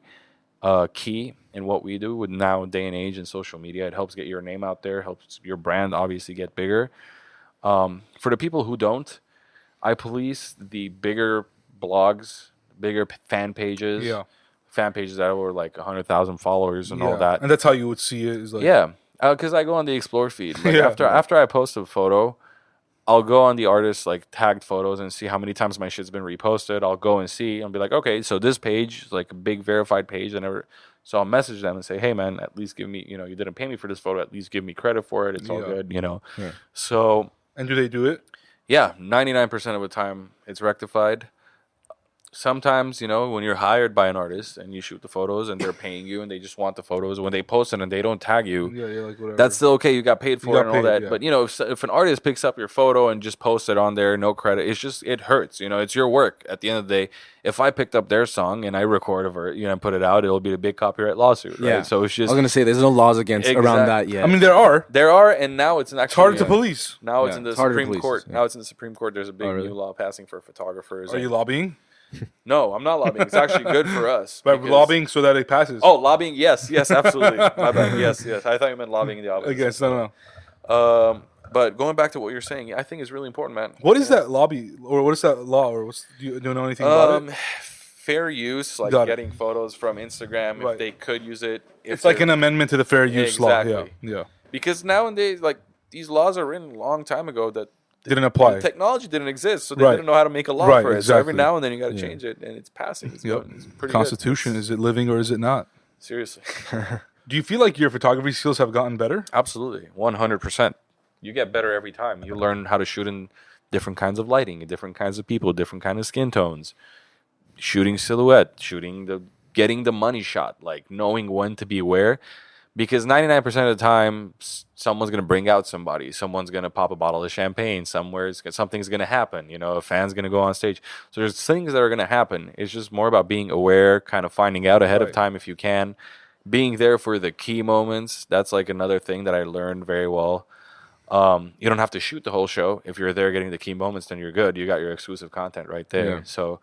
key in what we do with now day and age in social media. It helps get your name out there, helps your brand obviously get bigger. For the people who don't, I police the bigger blogs, bigger fan pages. Yeah. Fan pages that were like 100,000 followers and all that. And that's how you would see it. Is like, because I go on the explore feed. Like after I post a photo, I'll go on the artist's like tagged photos and see how many times my shit's been reposted. I'll go and see and be like, okay, so this page is like a big verified page, so I'll message them and say, hey man, at least give me, you didn't pay me for this photo, at least give me credit for it. It's all good, Yeah. So. And do they do it? Yeah, 99% of the time it's rectified. Sometimes, when you're hired by an artist and you shoot the photos and they're paying you and they just want the photos, when they post it and they don't tag you, like whatever. that's still okay. You got paid for it and all that. Yeah. But, if an artist picks up your photo and just posts it on there, no credit, it hurts. It's your work. At the end of the day, if I picked up their song and I record it, and put it out, it'll be a big copyright lawsuit, right? Yeah. So it's just... I was going to say, there's no laws around that yet. I mean, there are. And now it's It's harder to police. Now it's in the Supreme Court. Yeah. Now it's in the Supreme Court. There's a big new law passing for photographers. Are you lobbying? No, I'm not lobbying. It's actually good for us. But lobbying so that it passes. Oh, lobbying? Yes, absolutely. My bad. Yes. I thought you meant lobbying in the opposite. I guess, I don't know. But going back to what you're saying, I think it's really important, man. What is that lobby, or what is that law, or do you know anything about it? Fair use, like getting photos from Instagram, if they could use it. It's like an amendment to the fair use law. Yeah. Because nowadays, like, these laws are written a long time ago that didn't apply. Technology didn't exist, so they didn't know how to make a law for it. Exactly. So every now and then you got to change it, and it's passing. It's pretty Constitution, is it living or is it not? Seriously. Do you feel like your photography skills have gotten better? Absolutely, 100%. You get better every time. You learn how to shoot in different kinds of lighting, different kinds of people, different kind of skin tones, shooting silhouette, getting the money shot, like knowing when to be where. Because 99% of the time, someone's going to bring out somebody. Someone's going to pop a bottle of champagne. Something's going to happen. A fan's going to go on stage. So there's things that are going to happen. It's just more about being aware, kind of finding out ahead of time if you can. Being there for the key moments. That's like another thing that I learned very well. You don't have to shoot the whole show. If you're there getting the key moments, then you're good. You got your exclusive content right there. Yeah. So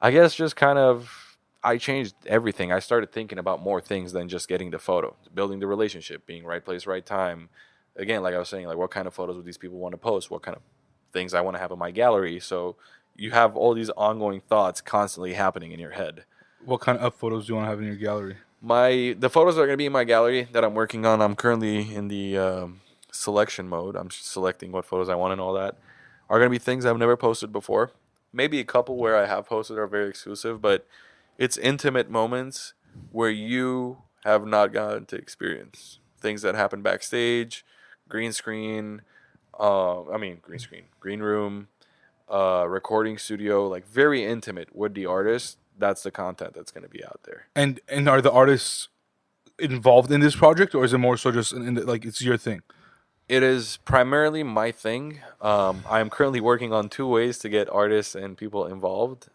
I guess just kind of... I changed everything. I started thinking about more things than just getting the photo, building the relationship, being right place, right time. Again, like I was saying, like what kind of photos would these people want to post? What kind of things I want to have in my gallery? So you have all these ongoing thoughts constantly happening in your head. What kind of photos do you want to have in your gallery? The photos that are going to be in my gallery that I'm working on, I'm currently in the selection mode. I'm selecting what photos I want and all that. Are going to be things I've never posted before. Maybe a couple where I have posted are very exclusive, but it's intimate moments where you have not gotten to experience. Things that happen backstage, green room, recording studio, like very intimate with the artist. That's the content that's going to be out there. And are the artists involved in this project, or is it more so just like it's your thing? It is primarily my thing. I am currently working on 2 ways to get artists and people involved.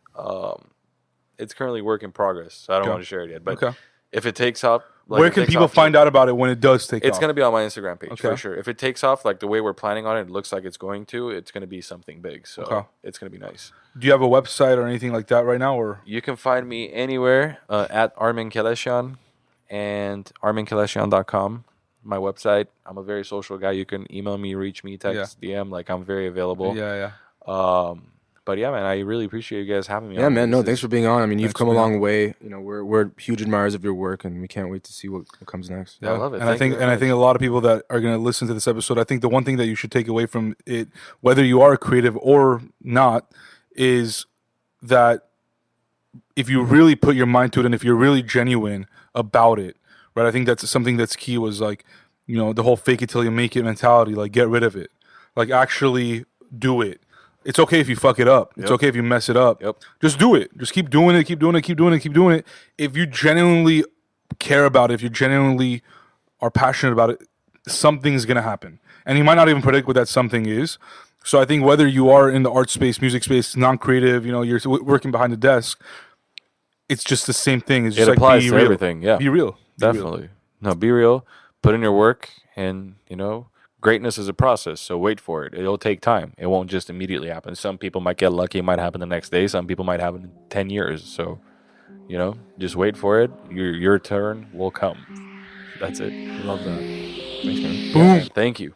It's currently work in progress, so I don't want to share it yet. But if it takes up, Like, Where if it can takes people off, find out about it when it does take It's off? going to be on my Instagram page for Okay. sure. If it takes off like the way we're planning on it, it looks like it's going to. It's going to be something big. So Okay. it's going to be nice. Do you have a website or anything like that right now, or? You can find me anywhere at Armen Keleshian and armenkeleshian.com. My website. I'm a very social guy. You can email me, reach me, text, DM. Like, I'm very available. Yeah, yeah. But yeah, man, I really appreciate you guys having me. Yeah, on. man. No, This thanks is- for being on. I mean, you've Thanks come for a being long way. You know, we're huge admirers of your work, and we can't wait to see what comes next. Yeah. I love it. And I Thank think you very I think a lot of people that are going to listen to this episode, I think the one thing that you should take away from it, whether you are a creative or not, is that if you really put your mind to it and if you're really genuine about it, right? I think that's something that's key, was like, you know, the whole fake it till you make it mentality. Like, get rid of it. Like, actually do it. It's okay if you fuck it up. It's Yep. okay if you mess it up. Yep. Just do it. Just keep doing it, keep doing it, keep doing it, keep doing it. If you genuinely care about it, if you genuinely are passionate about it, something's going to happen. And you might not even predict what that something is. So I think whether you are in the art space, music space, non-creative, you know, you're working behind the desk, it's just the same thing. It's just It like, applies be to real. everything. Yeah. Be real. Be real. Definitely. No, be real. Put in your work, and greatness is a process. So wait for it. It'll take time. It won't just immediately happen. Some people might get lucky. It might happen the next day. Some people might happen in 10 years. So, just wait for it. Your turn will come. That's it. Love that. Thanks, man. Boom. Thank you.